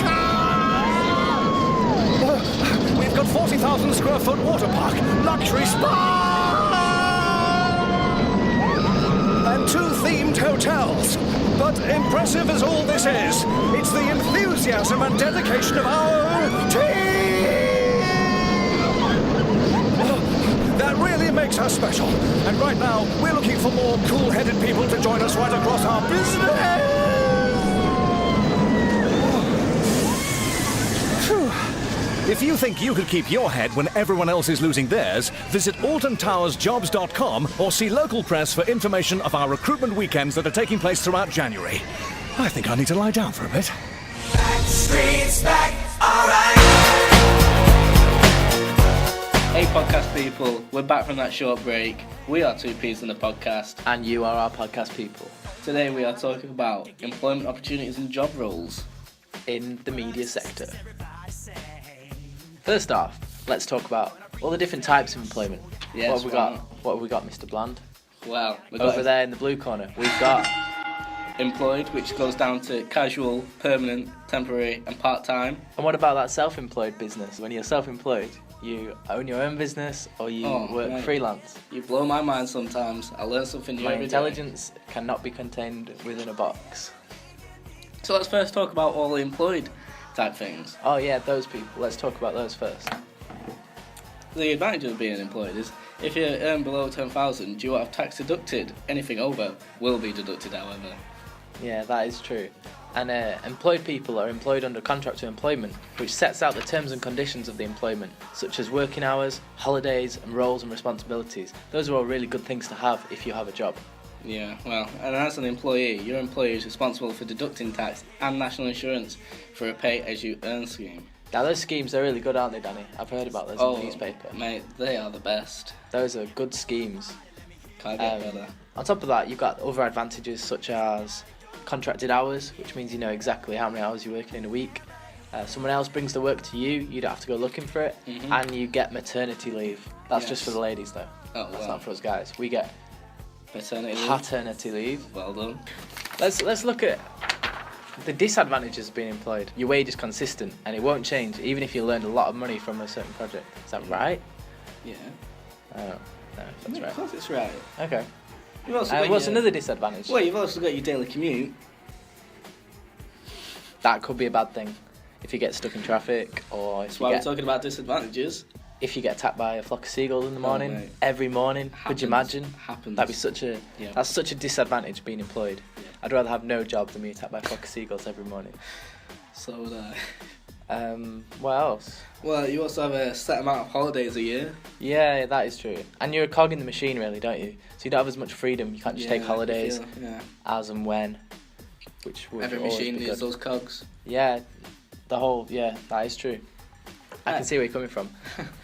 we've got 40,000 square foot water park, luxury spa, and 2 themed hotels. But impressive as all this is, it's the enthusiasm and dedication of our team that really makes us special. And right now, we're looking for more cool-headed people to join us right across our business. If you think you could keep your head when everyone else is losing theirs, visit altontowersjobs.com or see local press for information of our recruitment weekends that are taking place throughout January. I think I need to lie down for a bit. Backstreet's back, alright. Hey podcast people, we're back from that short break. We are 2 Ps in the podcast. And you are our podcast people. Today we are talking about employment opportunities and job roles in the media sector. First off, let's talk about all the different types of employment. Yes, what have we got, Mr. Bland? Well, over there in the blue corner, we've got employed, which goes down to casual, permanent, temporary and part-time. And what about that self-employed business? When you're self-employed, you own your own business or you work freelance? You blow my mind sometimes. I learn something new My every intelligence cannot be contained within a box. So let's first talk about all the employed type things. Oh yeah, those people. Let's talk about those first. The advantage of being employed is if you earn below 10,000, you will have tax deducted. Anything over will be deducted, however. Yeah, that is true. And employed people are employed under contract to employment, which sets out the terms and conditions of the employment, such as working hours, holidays, and roles and responsibilities. Those are all really good things to have if you have a job. Yeah, well, and as an employee, your employer is responsible for deducting tax and national insurance for a pay-as-you-earn scheme. Now, those schemes are really good, aren't they, Danny? I've heard about those in the newspaper. Mate, they are the best. Those are good schemes. Can't get better. On top of that, you've got other advantages such as contracted hours, which means you know exactly how many hours you're working in a week. Someone else brings the work to you, you don't have to go looking for it, and you get maternity leave. That's just for the ladies, though. Oh, that's not for us guys. We get paternity leave. Well done. Let's look at The disadvantages of being employed. Your wage is consistent and it won't change, even if you learned a lot of money from a certain project. Is that right? Yeah. Oh, no, that's right. Of course it's right. Okay. You've also got what's your- another disadvantage? Well, you've also got your daily commute. That could be a bad thing. If you get stuck in traffic, or if That's you why we're get, talking about disadvantages. if you get attacked by a flock of seagulls in the morning, mate. every morning, could you Happens. imagine? Happens. That'd be such a Yeah. that's such a disadvantage being employed. I'd rather have no job than be attacked by a flock of seagulls every morning. So would I. What else? Well, you also have a set amount of holidays a year. Yeah, that is true. And you're a cog in the machine, really, don't you? So you don't have as much freedom. You can't just take Yeah, holidays yeah. as and when. Which would Every always machine be needs good. those cogs. Yeah, that is true. I can see where you're coming from.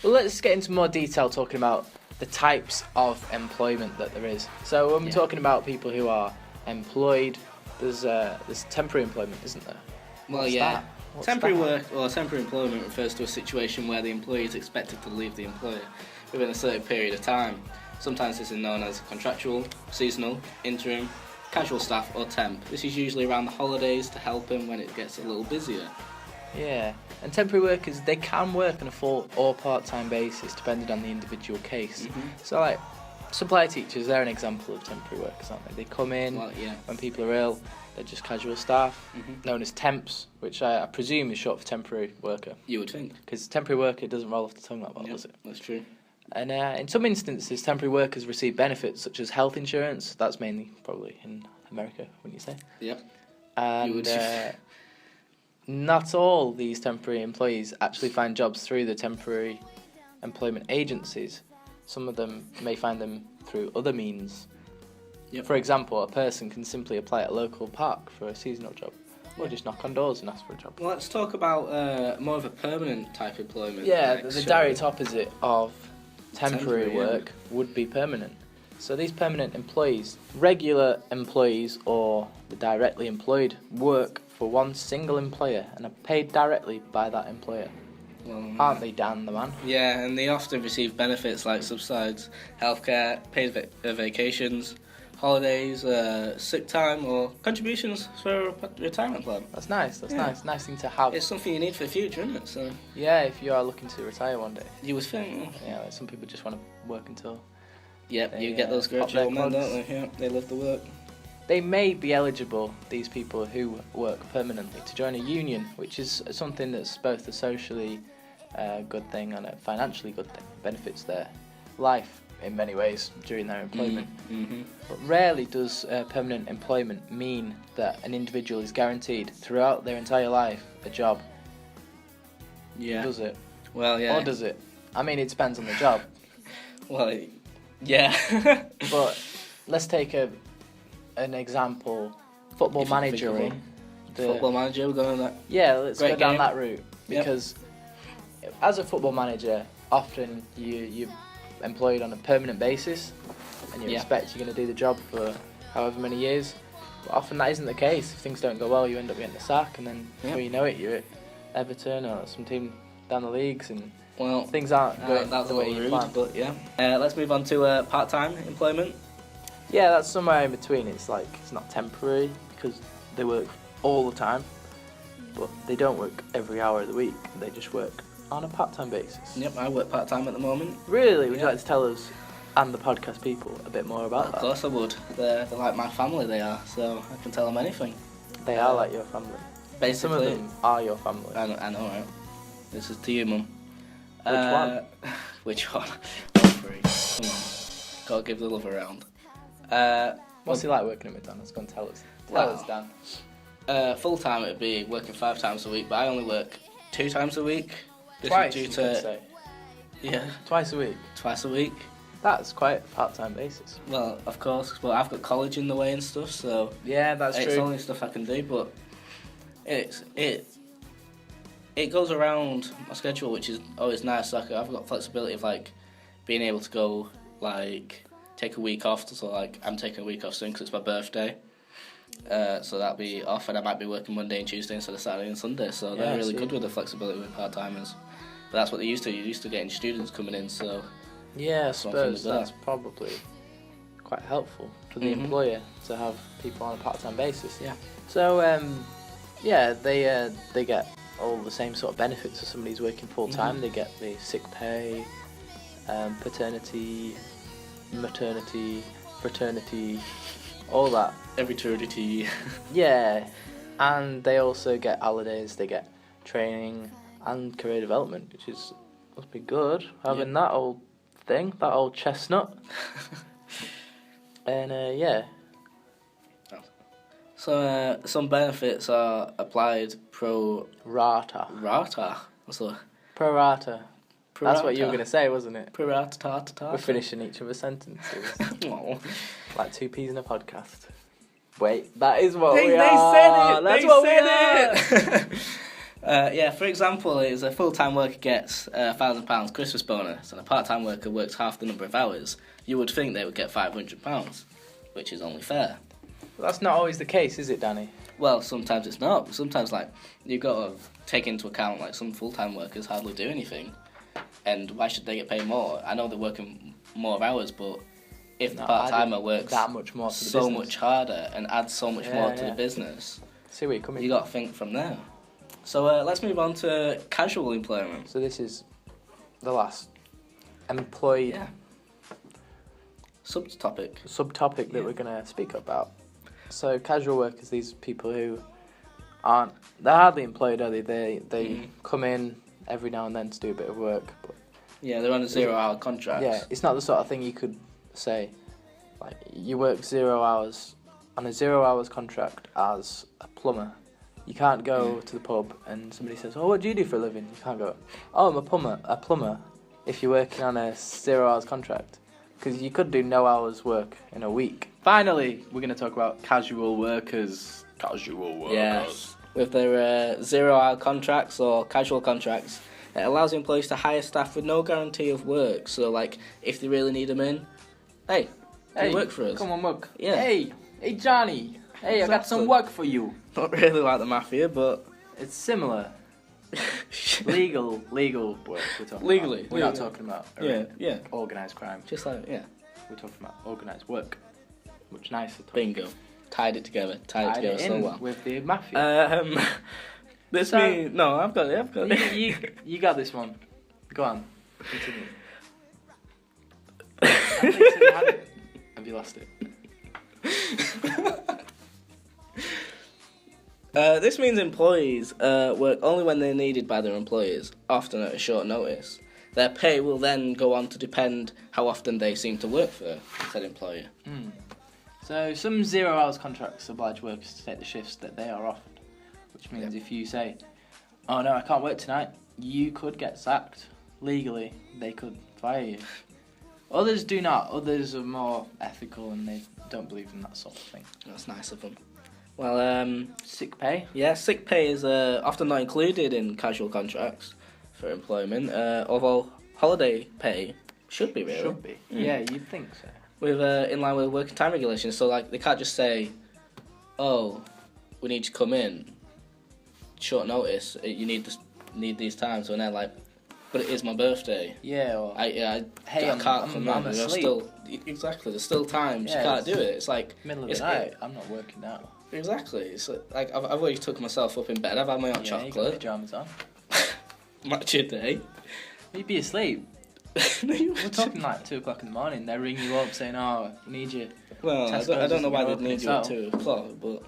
Well, let's get into more detail talking about the types of employment that there is. So when we're talking about people who are employed, there's temporary employment, isn't there? Well, What's yeah. that? What's Temporary that? work or temporary employment refers to a situation where the employee is expected to leave the employer within a certain period of time. Sometimes this is known as contractual, seasonal, interim, casual staff or temp. This is usually around the holidays to help him when it gets a little busier. Yeah, and temporary workers, they can work on a full or part-time basis depending on the individual case. So like supply teachers, they're an example of temporary workers, aren't they? They come in when people are ill, they're just casual staff, known as temps, which I presume is short for temporary worker. You would think. Because temporary worker doesn't roll off the tongue that well, does it? That's true. And in some instances, temporary workers receive benefits such as health insurance. That's mainly probably in America, wouldn't you say? Yep. And You would. not all these temporary employees actually find jobs through the temporary employment agencies. Some of them may find them through other means. Yep. For example, a person can simply apply at a local park for a seasonal job, or just knock on doors and ask for a job. Well, let's talk about more of a permanent type employment. Yeah, next, the shall we? direct opposite of temporary Temporary, yeah. work would be permanent. So these permanent employees, regular employees or the directly employed, work for one single employer and are paid directly by that employer. Well, Aren't they, Dan the man? Yeah, and they often receive benefits like subsides, healthcare, paid vacations, holidays, sick time, or contributions for a retirement plan. That's nice. That's Yeah. nice. Nice thing to have. It's something you need for the future, isn't it? So Yeah, if you are looking to retire one day. you would think. Yeah, like some people just want to work until. Yep, they, you get those pop great their old men, plugs. don't they? Yeah, they love the work. They may be eligible, these people who work permanently, to join a union, which is something that's both a socially good thing and a financially good thing. Benefits their life in many ways during their employment. But rarely does permanent employment mean that an individual is guaranteed throughout their entire life a job. Yeah. Does it? Well, yeah. Or does it? I mean, it depends on the job. Well, yeah. But let's take an example. Football If you think manager. of one. Football manager, we're going on that. Yeah, let's Great go down game. that route. Yep. Because as a football manager, often you're employed on a permanent basis and you Yeah. expect you're going to do the job for however many years. But often that isn't the case. If things don't go well, you end up getting the sack, and then before you know it, you're at Everton or some team down the leagues, and things aren't going that's the a way little you rude, plan. but yeah. Let's move on to part-time employment. Yeah, that's somewhere in between. It's like it's not temporary because they work all the time, but they don't work every hour of the week. They just work on a part-time basis. Yep, I work part-time at the moment. Really? Would you like to tell us and the podcast people a bit more about Of that? course I would. They're like my family, they are, so I can tell them anything. They are like your family. Basically. Some of them are your family. I know, right? This is to you, Mum. Which one? Which one? All three. Come on. Gotta give the love around. What's it like working at McDonald's? Go and tell us. Tell us, Dan. Full time it'd be working 5 times a week, but I only work 2 times a week. This Twice, is you due could to say. yeah, Twice a week. twice a week. That's quite a part-time basis. Well, of course, but I've got college in the way and stuff, so Yeah, that's it's true. only stuff I can do. But it goes around my schedule, which is always nice. Like I've got flexibility of like being able to go like take a week off. So like I'm taking a week off soon because it's my birthday. So that'll be off, and I might be working Monday and Tuesday instead of Saturday and Sunday. So Yeah, they're really see. good with the flexibility with part timers. But that's what they used to. You're used to getting students coming in. So Yeah, I that's one thing suppose with that's that. probably quite helpful for the Mhm. employer to have people on a part-time basis. Yeah. So, Yeah, they get all the same sort of benefits as somebody who's working full time. They get the sick pay, paternity, maternity, fraternity, all that. Every Yeah, and they also get holidays. They get training and career development, which must be good having that old thing, that old chestnut. And yeah. So some benefits are applied pro rata. What's the Pro rata. That's what you were going to say, wasn't it? Pro rata. We're finishing each other's sentences. Oh. Like two peas in a podcast. Wait, that is what They we are. said it. That's They what said we it. Yeah, for example, is a full-time worker gets £1,000 Christmas bonus, and a part-time worker works half the number of hours. You would think they would get £500, which is only fair. That's not always the case, is it, Danny? Well, sometimes it's not. Sometimes, like, you've got to take into account, like, some full-time workers hardly do anything. And why should they get paid more? I know they're working more hours, but if the part-timer works that much more to the so business. much harder and adds so much more to the business, see where you're coming you got to think from there. So let's move on to casual employment. So this is the last employed subtopic that we're going to speak about. So casual workers, these people who they're hardly employed, are they? They come in every now and then to do a bit of work. But yeah, they're on a 0-hour contract. Yeah, it's not the sort of thing you could say, like, you work 0 hours on a 0 hours contract as a plumber. You can't go to the pub and somebody says, "Oh, what do you do for a living?" You can't go, "Oh, I'm a plumber," if you're working on a 0 hours contract, because you could do no hours work in a week. Finally, we're going to talk about casual workers. Casual workers. Yes. With their 0-hour contracts or casual contracts, it allows employees to hire staff with no guarantee of work. So, like, if they really need them in, hey, you work for us. Come on, work. Yeah. Hey Johnny. Hey, I got some work for you. Not really like the mafia, but it's similar. legal work. We're talking Legally. About. We're not talking about organised crime. Just like we're talking about organised work. Much nicer. Bingo. Tied it together so well. With the mafia. No, I've got it. You got this one. Go on. Continue. Have you lost it? This means employees work only when they're needed by their employers, often at a short notice. Their pay will then go on to depend how often they seem to work for said employer. So some 0 hours contracts oblige workers to take the shifts that they are offered, which means if you say, "Oh no, I can't work tonight," you could get sacked. Legally, they could fire you. Others do not. Others are more ethical and they don't believe in that sort of thing. That's nice of them. Well, sick pay? Yeah, sick pay is often not included in casual contracts for employment, although holiday pay should be, really. Should be. Yeah, you'd think so. With in line with working time regulations, so like they can't just say, "Oh, we need to come in, short notice. You need these times," and they're like, "But it is my birthday." Yeah. Or, I can't come in. There's still there's still times you can't do it. It's like middle of the night. I'm not working now. Exactly. It's like I've already took myself up in bed. I've had my own chocolate. You got pyjamas on. Match your day. You'd be asleep. We're talking like 2 o'clock in the morning. They ring you up saying, "Oh, we need you." Well, I don't know why they'd need you at 2 o'clock, but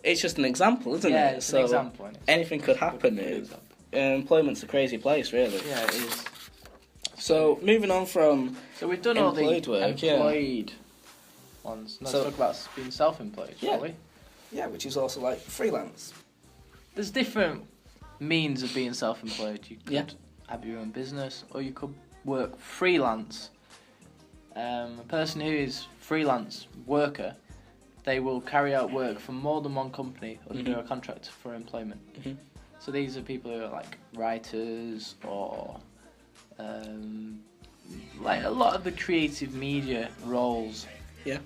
it's just an example, isn't it? Yeah, it's an example. Anything could happen. Employment's a crazy place, really. Yeah, it is. So moving on from so we've done all the work, employed ones. Let's talk about being self-employed, shall we? Yeah, which is also like freelance. There's different means of being self-employed. You could have your own business, or you could work freelance. A person who is freelance worker, they will carry out work for more than one company under a contract for employment. So these are people who are like writers or like a lot of the creative media roles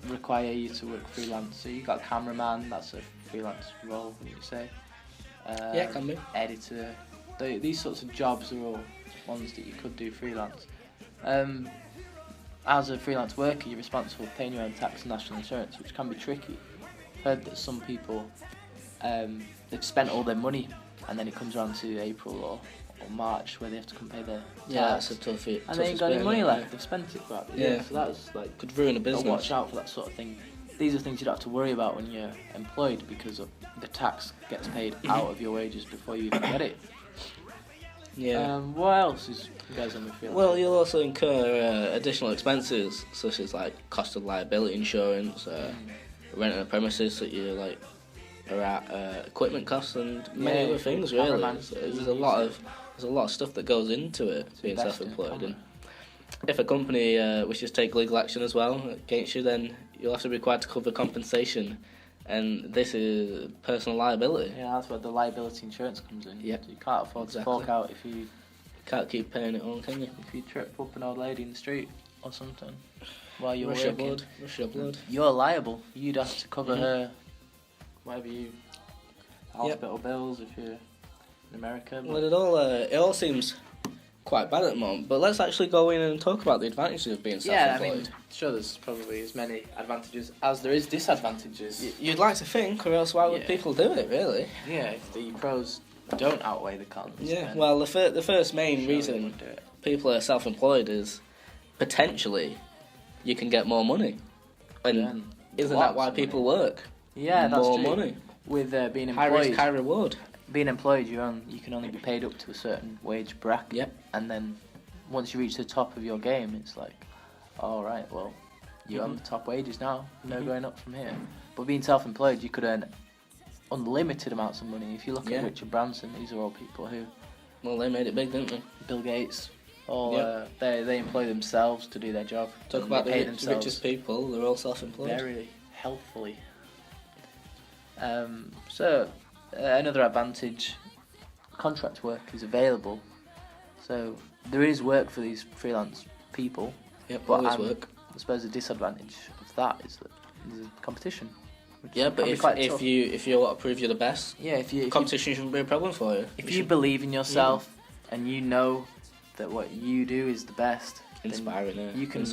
require you to work freelance. So you got cameraman, that's a freelance role, would you say? Can be. Editor. These sorts of jobs are all ones that you could do freelance. As a freelance worker, you're responsible for paying your own tax and national insurance, which can be tricky. I've heard that some people they've spent all their money, and then it comes around to April or March where they have to come pay their tax. Yeah, that's a tough. And they ain't got any money left. They've spent it throughout the year. So that's like could ruin a business. Watch out for that sort of thing. These are things you don't have to worry about when you're employed because the tax gets paid out of your wages before you even get it. Yeah. What else is you guys on the field? Well, you'll also incur additional expenses such as like cost of liability insurance, renting a premises that you like are at, equipment costs, and many other things. Really, so there's a lot of stuff that goes into it being self-employed. And if a company wishes to take legal action as well against you, then you'll have to be required to cover compensation. And this is personal liability. Yeah, that's where the liability insurance comes in. Yep. So you can't afford to fork out if you can't keep paying it all, can you? If you trip up an old lady in the street or something while you're Rush your working, blood. Rush your blood. You're liable. You'd have to cover her, whatever you, hospital Yep. bills if you're in America. Well, it all seems quite bad at the moment, but let's actually go in and talk about the advantages of being self-employed. Yeah, I mean, sure, there's probably as many advantages as there is disadvantages. You'd like to think, or else why would people do it, really? Yeah, if the pros don't outweigh the cons. Yeah, well, the first main reason people are self-employed is potentially you can get more money. And isn't that why people work? Yeah, that's more true. money. With being High employed, risk, high reward. Being employed, you can only be paid up to a certain wage bracket. Yep. And then once you reach the top of your game, it's like, all right, well, you earn the top wages now. No going up from here. But being self-employed, you could earn unlimited amounts of money. If you look at Richard Branson, these are all people who, well, they made it big, didn't they? Bill Gates, all they employ themselves to do their job. Talk about the richest people; they're all self-employed. Very healthfully. Another advantage, contract work is available. So there is work for these freelance people. Yep, but always work. I suppose the disadvantage of that is that there's competition. Yeah, but if you want to prove you're the best, competition shouldn't be a problem for you. If you believe in yourself and you know that what you do is the best, inspiring, you can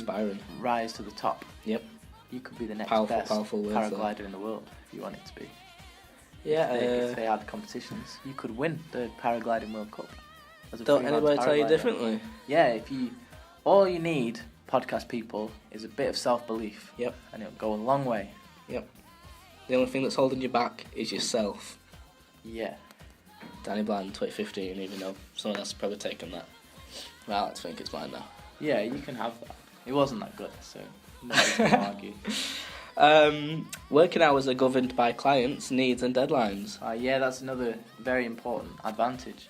rise to the top. Yep. You could be the next powerful words paraglider in the world if you want it to be. Yeah. If they had competitions, you could win the paragliding World Cup. Don't anybody tell you differently? Yeah, all you need, podcast people, is a bit of self-belief. Yep. And it'll go a long way. Yep. The only thing that's holding you back is yourself. Yeah. Danny Bland, 2015, even though someone else has probably taken that. Well, I like to think it's mine now. Yeah, you can have that. It wasn't that good, so nobody can argue. Working hours are governed by clients' needs and deadlines. Yeah, that's another very important advantage.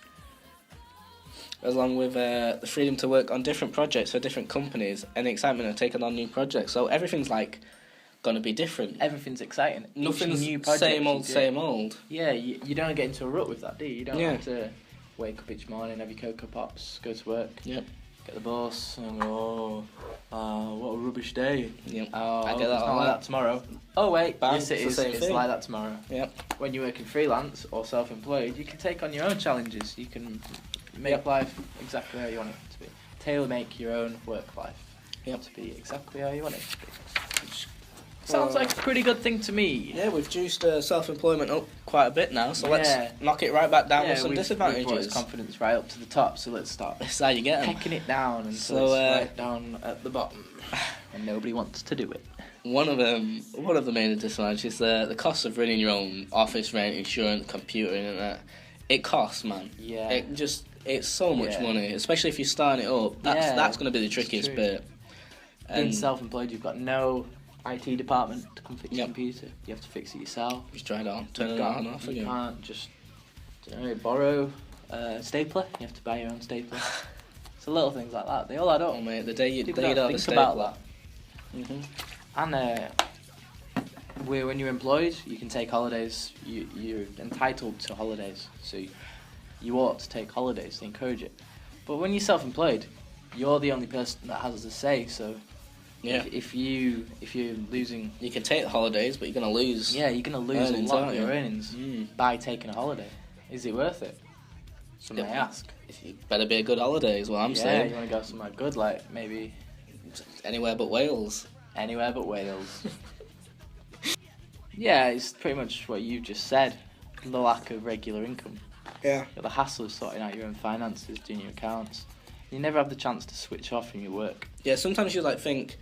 Along with the freedom to work on different projects for different companies and the excitement of taking on new projects. So everything's like going to be different. Everything's exciting. Nothing's new project same old. Yeah, you don't get into a rut with that, do you? You don't have to wake up each morning, have your Cocoa Pops, go to work. Yep. Get the bus and go, what a rubbish day. Yep. Oh, I get that it's not like that tomorrow. Oh wait, Bam, yes it is. It's like that tomorrow. Yep. When you're working freelance or self-employed, you can take on your own challenges. You can make life exactly how you want it to be. Tailor-make your own work life to be exactly how you want it to be. Sounds like a pretty good thing to me. Yeah, we've juiced self-employment up quite a bit now, so let's knock it right back down with some disadvantages. We've brought his confidence right up to the top, so let's start. That's how you get 'em. Pecking it down until it's right down at the bottom, and nobody wants to do it. One of the main disadvantages is the cost of running your own office, rent, insurance, computer, internet. It costs, man. Yeah. It's so much money, especially if you're starting it up. That's going to be the trickiest bit. Being self-employed, you've got no IT department to come fix your computer. You have to fix it yourself. Just try it on, turn it on and off again. You can't just borrow a stapler. You have to buy your own stapler. So little things like that. They all add up. Oh mate, the day you don't have a think stapler. about that. And when you're employed, you can take holidays. You're entitled to holidays, so you ought to take holidays. They encourage it. But when you're self-employed, you're the only person that has a say. So if you're losing, you can take the holidays, but you're gonna lose. Yeah, you're gonna lose earnings, a lot aren't of your you? earnings by taking a holiday. Is it worth it? Some may ask. It better be a good holiday, is what I'm saying. Yeah, you want to go somewhere good, like maybe anywhere but Wales. Anywhere but Wales. Yeah, it's pretty much what you just said. the lack of regular income. Yeah. You've got the hassle of sorting out your own finances, doing your accounts. You never have the chance to switch off from your work. Yeah, sometimes you like think,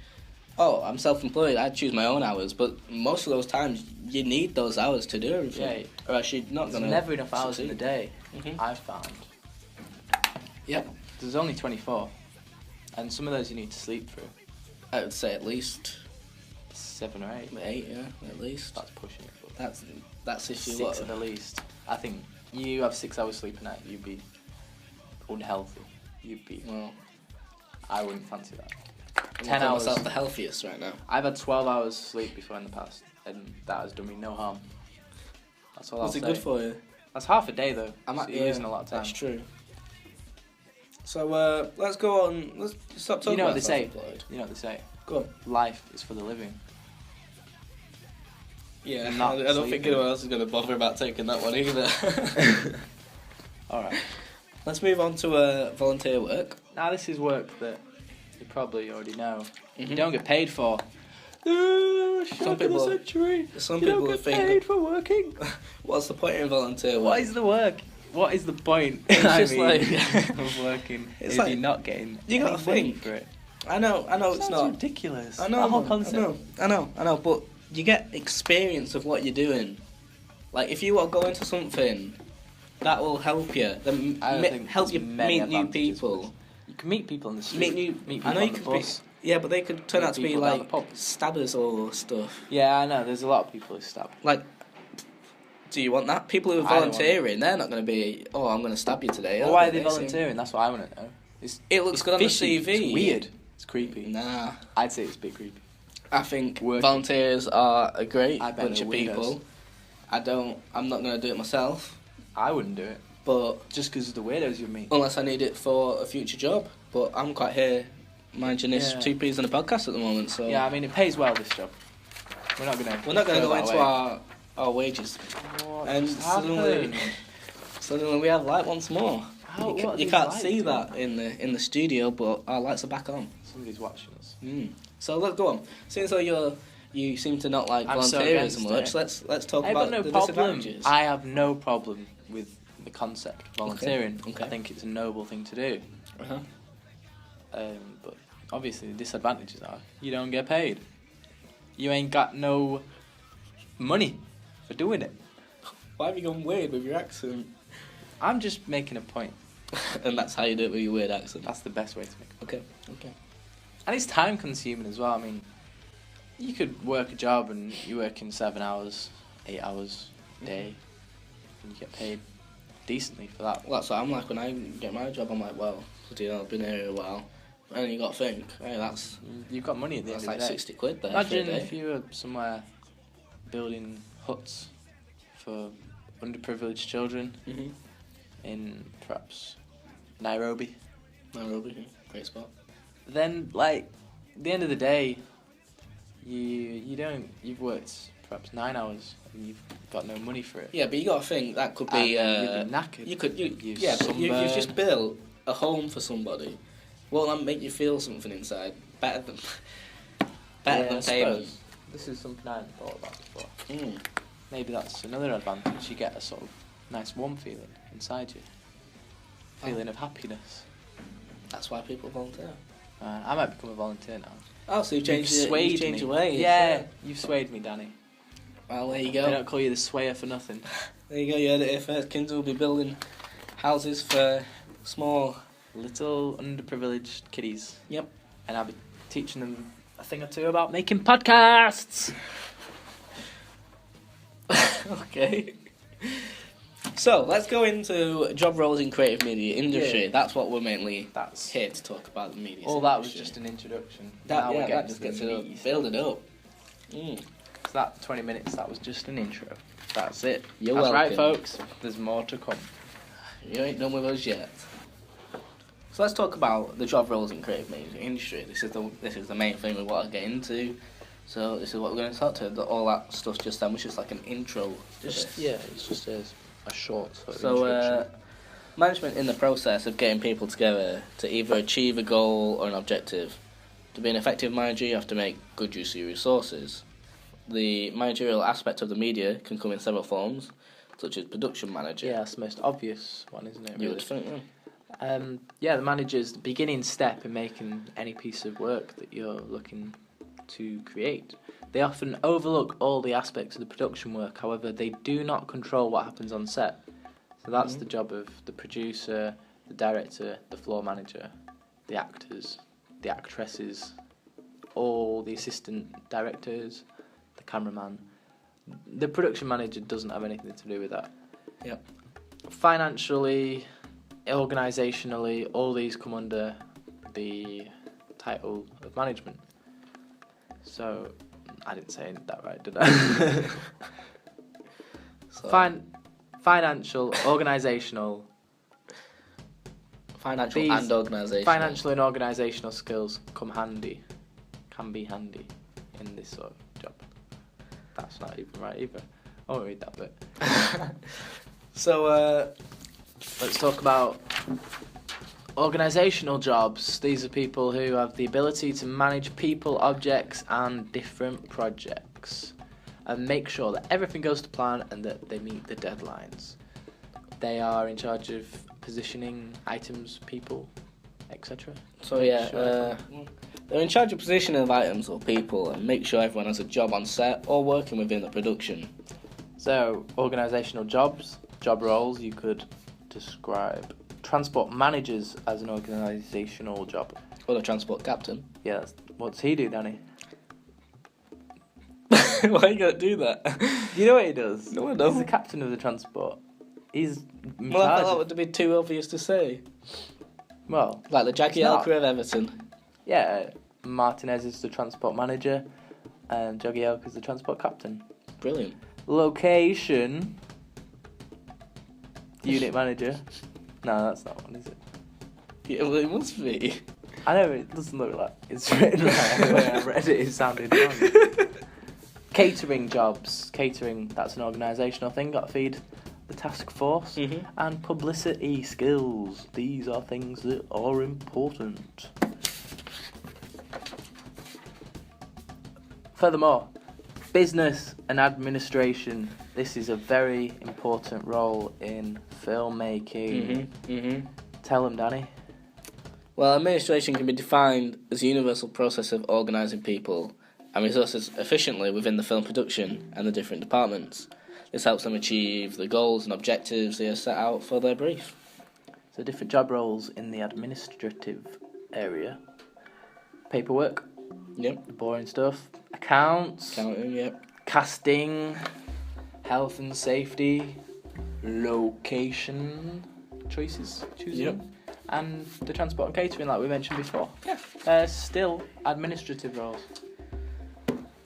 oh, I'm self-employed, I choose my own hours, but most of those times you need those hours to do everything. Yeah. Or else you're not There's going to never enough hours in the day, Mhm. I've found. Yep. There's only 24. And some of those you need to sleep through. I would say at least 7 or 8. 8, yeah, at least. That's pushing it. But That's if you 6 at the least. I think you have 6 hours sleep a night, you'd be unhealthy. You'd be. Well, I wouldn't fancy that. I'm 10 not hours. myself the healthiest right now. I've had 12 hours sleep before in the past, and that has done me no harm. That's all I'll Was say. it good for you? That's half a day though. I'm So you're losing a lot of time. That's true. So let's go on. Let's stop talking You know what about they say. self-employed. You know what they say. Go on. Life is for the living. Yeah, Not I don't think sleeping. anyone else is going to bother about taking that one either. All right. Let's move on to volunteer work. Now this is work that you probably already know. Mhm. You don't get paid for. Some people, some You don't people get think, paid for working. what's the point in volunteer work? What is the work? What is the point? It's I just mean, like of working it's if like- you're not getting you gotta any money think. for it. I know, it's Sounds not ridiculous. I know, That whole man, concept. I know, but you get experience of what you're doing. Like if you want to go into something, that will help you. Then I don't think help there's you many meet new advantages, people. You can meet people in the street. Meet new. people I know on you the could bus. be. Yeah, but they could turn Meet out to be people down like the pub. stabbers or stuff. Yeah, I know. There's a lot of people who stab. Like, do you want that? People who are I don't want volunteering, they're not going to be. Oh, I'm going to stab you today. Well, why are they volunteering? That's what I want to know. It looks it's good on the fishy, CV. It's weird. It's creepy. Nah, I'd say it's a bit creepy. I think Working. volunteers are a great I bet bunch they're of weirdos. people. I'm not going to do it myself, I wouldn't do it. but Just because of the weirdos you meet. unless I need it for a future job. But I'm quite here managing this Yeah. 2Ps on a podcast at the moment, so Yeah, I mean, it pays well, this job. We're not going to go into our wages. And suddenly we have light once more. You can't see that in the studio, but our lights are back on. Somebody's watching us. So let's go on. Since though you seem to not like I'm so volunteerism against much, it. let's talk I've about got no the problem. disadvantages. I have no problem with the concept of volunteering. Okay. I think it's a noble thing to do. Uh-huh. But obviously the disadvantages are you don't get paid. You ain't got no money for doing it. Why have you gone weird with your accent? I'm just making a point. And that's how you do it with your weird accent. That's the best way to make it. Okay. And it's time consuming as well. I mean, you could work a job and you work in 7 hours, 8 hours a day, and you get paid decently for that. Well, that's what I'm like when I get my job. I'm like, well, I've been here a while. And you got to think, hey, You've got money at the end that's of like the day. 60 quid there. Imagine for a day. if you were somewhere building huts for underprivileged children Mhm. in perhaps Nairobi. Nairobi, yeah, great spot. Then, like, at the end of the day, you've worked perhaps 9 hours and you've got no money for it. Yeah, but you got to think that could be. You'd be knackered. You've just built a home for somebody. Won't that make you feel something inside? Better than I payment. suppose. This is something I hadn't thought about before. Mm. Maybe that's another advantage. You get a sort of nice warm feeling inside you. Feeling of happiness. That's why people volunteer. I might become a volunteer now. Oh, so you've changed your me. your ways. Yeah, you've swayed me, Danny. Well, there you They go. don't call you the swayer for nothing. There you go. You heard it here first. Kids will be building houses for small, little underprivileged kiddies. Yep. And I'll be teaching them a thing or two about making podcasts. Okay. So let's go into job roles in creative media industry. Yeah. That's what we're mainly here to talk about. The media. All that was industry. just an introduction. That, Now we're yeah, getting that just to the gets it up. meaty Build stuff. it up. Mm. So that 20 minutes, that was just an intro. That's it. You're That's right, welcome. folks. There's more to come. You ain't done with us yet. So let's talk about the job roles in creative media industry. This is the main thing we want to get into. So this is what we're going to talk to. All that stuff just then was just like an intro. to this. It's just a short sort of So introduction. management in the process of getting people together to either achieve a goal or an objective. To be an effective manager, you have to make good use of your resources. The managerial aspect of the media can come in several forms, such as production manager. Yeah, that's the most obvious one, isn't it? You Really? would think, The manager's the beginning step in making any piece of work that you're looking to create. They often overlook all the aspects of the production work, however, they do not control what happens on set. So that's the job of the producer, the director, the floor manager, the actors, the actresses, all the assistant directors, the cameraman. The production manager doesn't have anything to do with that. Yep. Financially, organisationally, all these come under the title of management. So, I didn't say that right, did I? Financial, organisational. Financial and organisational. Financial and organisational skills can be handy in this sort of job. That's not even right either. I won't read that bit. So, let's talk about organisational jobs. These are people who have the ability to manage people, objects and different projects and make sure that everything goes to plan and that they meet the deadlines. They are in charge of positioning items, people, etc. So they're in charge of positioning of items or people and make sure everyone has a job on set or working within the production. So, organisational jobs, job roles, you could describe transport managers as an organisational job. Or the transport captain. Yeah, what's he do, Danny? Why are you going to do that? You know what he does? No, I don't. He's the captain of the transport. He's in Well, I charge thought that of- would be too obvious to say. Well, Like the Jackie it's not. Elker of Everton. Yeah, Martinez is the transport manager and Jagielka is the transport captain. Brilliant. Location, unit manager. No, that's not one, is it? Yeah, well, it must be. I know it doesn't look like it's written right. The way I read it sounded wrong. Catering jobs. Catering, that's an organisational thing. Got to feed the task force. Mm-hmm. And publicity skills. These are things that are important. Furthermore, business and administration. This is a very important role in filmmaking. Tell them, Danny. Well, administration can be defined as a universal process of organising people and resources efficiently within the film production and the different departments. This helps them achieve the goals and objectives they have set out for their brief. So different job roles in the administrative area. Paperwork. Yep. The boring stuff. Accounts. Accounting, yep. Casting. Health and safety. Location choices. Choosing. Yep. And the transport and catering like we mentioned before. Yeah. Still administrative roles.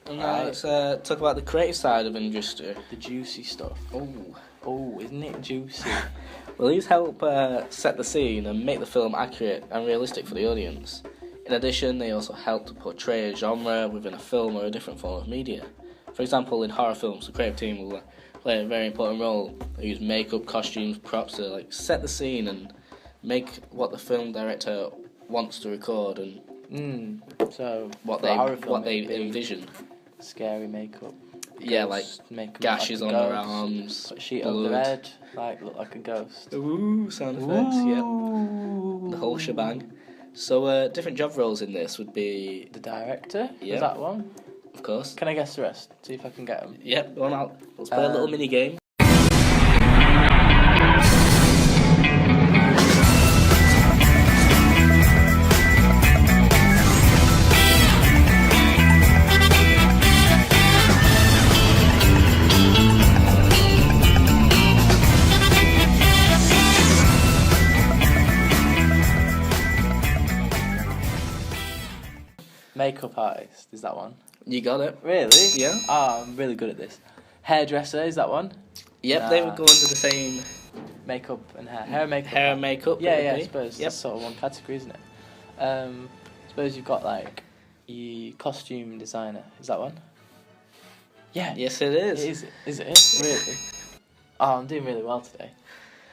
And now let's talk about the creative side of industry. The juicy stuff. Oh, isn't it juicy? Well, these help set the scene and make the film accurate and realistic for the audience. In addition, they also help to portray a genre within a film or a different form of media. For example, in horror films, the creative team will play a very important role. They use makeup, costumes, props to set the scene and make what the film director wants to record and so what for a horror they film, it'd be envision. Scary makeup. Yeah, like make 'em gashes look on like a their ghost, arms, put a sheet over blood. their head, look like a ghost. Ooh, sound effects, yep. The whole shebang. So, different job roles in this would be... The director? Yep. Is that one? Of course. Can I guess the rest? See if I can get them. Yep, go on out. Let's play a little mini game. Makeup artist, is that one? You got it. Really? Yeah. Oh, I'm really good at this. Hairdresser, is that one? Yep, they would go under the same... Makeup and hair. Hair and makeup. Hair and makeup. Yeah, it would I be. suppose. Yep. That's sort of one category, isn't it? Suppose you've got your costume designer. Is that one? Yeah. Yes, it is. Is it? Really? Oh, I'm doing really well today.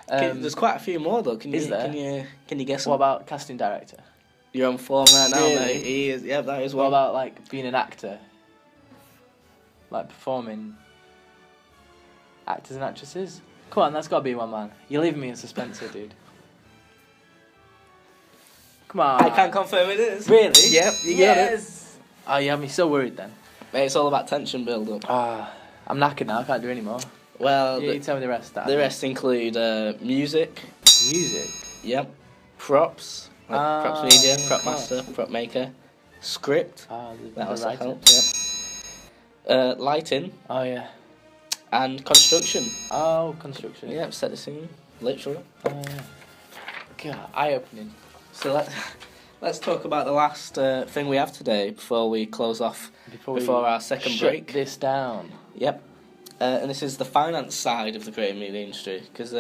There's quite a few more though. Can is you there? Can you guess What them? about casting director? You're on form right now, Really? mate. He is. Yep, that is What one. about being an actor? Like performing? actors and actresses. Come on, that's got to be one, man. You're leaving me in suspense here, dude. Come on. I can confirm it is. Really? Yep, you yes. Oh, you have me so worried then. Mate, it's all about tension build-up. I'm knackered now. I can't do any more. Well, you tell me the rest. The rest include music. Music? Yep. Props. Like props media, prop master, prop maker. Script. That also helps, yep. Lighting. Oh, yeah. And construction. Oh, construction. Yep, set the scene. Literally. Oh, yeah. God, eye-opening. So let's talk about the last thing we have today before we close off before our second break. Shut this down. Yep. And this is the finance side of the creative media industry, because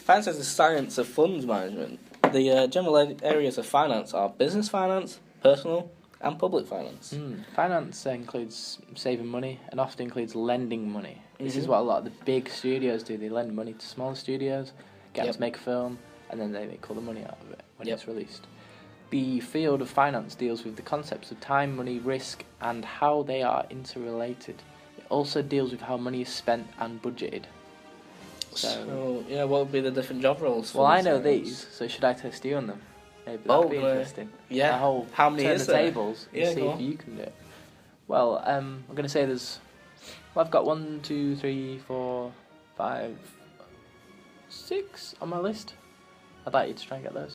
finance is the science of funds management. The general areas of finance are business finance, personal, and public finance. Finance includes saving money and often includes lending money. This is what a lot of the big studios do. They lend money to smaller studios, get them to make a film, and then they make all the money out of it when it's released. The field of finance deals with the concepts of time, money, risk, and how they are interrelated. It also deals with how money is spent and budgeted. So yeah, what would be the different job roles? Well, I know these, so should I test you on them? Maybe that'd be interesting. Yeah. The whole How many turn is the there? tables and Yeah, see go if on. you can do it. Well, I'm going to say there's... Well, I've got 1, 2, 3, 4, 5, 6 on my list. I'd like you to try and get those.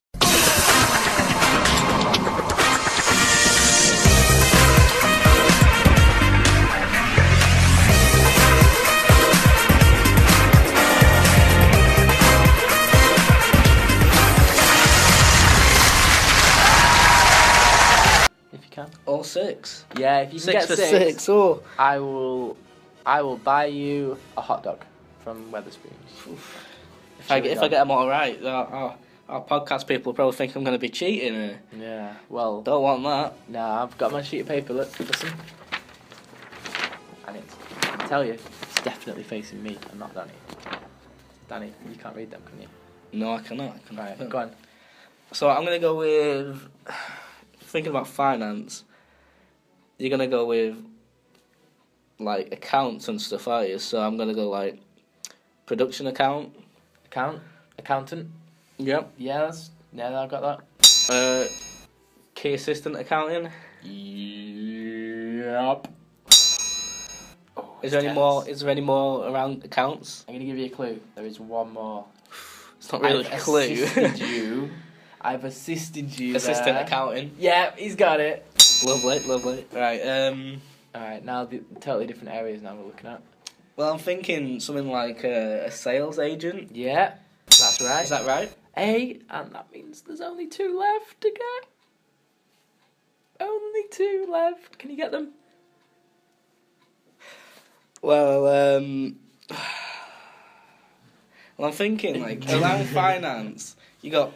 All 6. Yeah, if you can 6 get for 6, 6. Oh, I will buy you a hot dog from Wetherspoons. If I get them all right, our podcast people will probably think I'm going to be cheating here. Yeah, well... Don't want that. No, I've got my sheet of paper, listen. And I can tell you, it's definitely facing me and not Danny. Danny, you can't read them, can you? No, I cannot. Right, go on. So I'm going to go with... Thinking about finance, you're going to go with, like, accounts and stuff, are you? So I'm going to go, like, production accountant. Yep. Yeah, I've got that. Key assistant accounting. Yep. Is there any more around accounts? I'm going to give you a clue. There is one more. It's not really a clue. I've assisted you Assistant there. accounting. Yeah, he's got it. Lovely. Right, Alright, now the totally different areas now we're looking at. well, I'm thinking something like a sales agent. Yeah, that's right. Is that right? And that means there's only 2 left to get. Only 2 left. Can you get them? Well, I'm thinking, like, around finance, you got...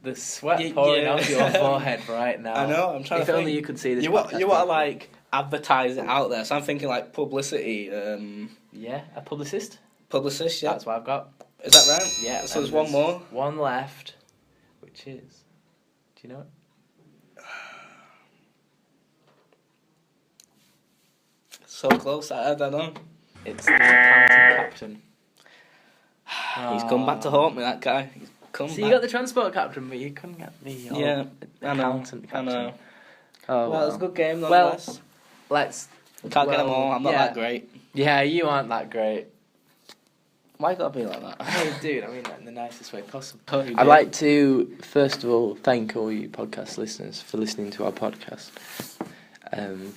The sweat pouring off your forehead right now. I know, I'm trying to think. If only you could see this. You want to, like, advertise it out there. So I'm thinking, like, publicity. Yeah, a publicist. Publicist, yeah. That's what I've got. Is that right? Yeah. So there's one more. One left, which is... Do you know it? So close, I don't know. It's the accounting captain. He's come back to haunt me, that guy. So you got the transport captain, but you couldn't get the accountant captain. I know. Oh, well, it's a good game, nonetheless. Well, let's... Can't get them all, I'm not that great. Yeah, you aren't that great. Why gotta be like that? Oh, dude, I mean that in the nicest way possible. Oh, I'd like to, first of all, thank all you podcast listeners for listening to our podcast. And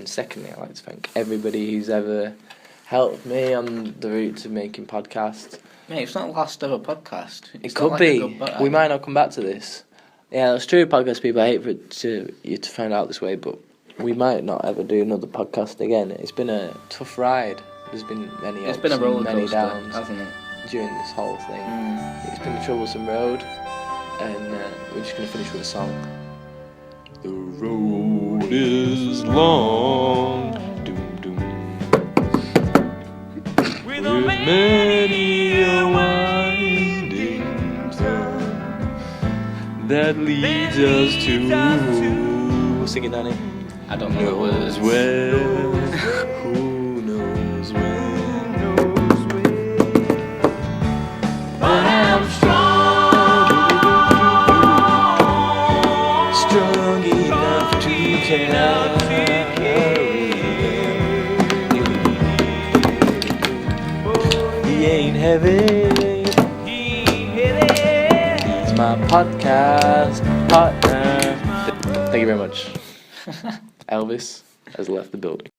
secondly, I'd like to thank everybody who's ever helped me on the route to making podcasts. Mate, it's not the last ever podcast. It could be. We might not come back to this. Yeah, that's true, podcast people. I hate for you to find out this way, but we might not ever do another podcast again. It's been a tough ride. There's been many ups been a roller and many coaster, downs, hasn't it? During this whole thing. It's been a troublesome road, and we're just going to finish with a song. The road is long, doom doom, with many a winding turn that leads us to. Sing it, Danny. I don't know what it is. Where? Who knows where? ain't heavy. He's my podcast partner. Thank you very much. Elvis has left the building.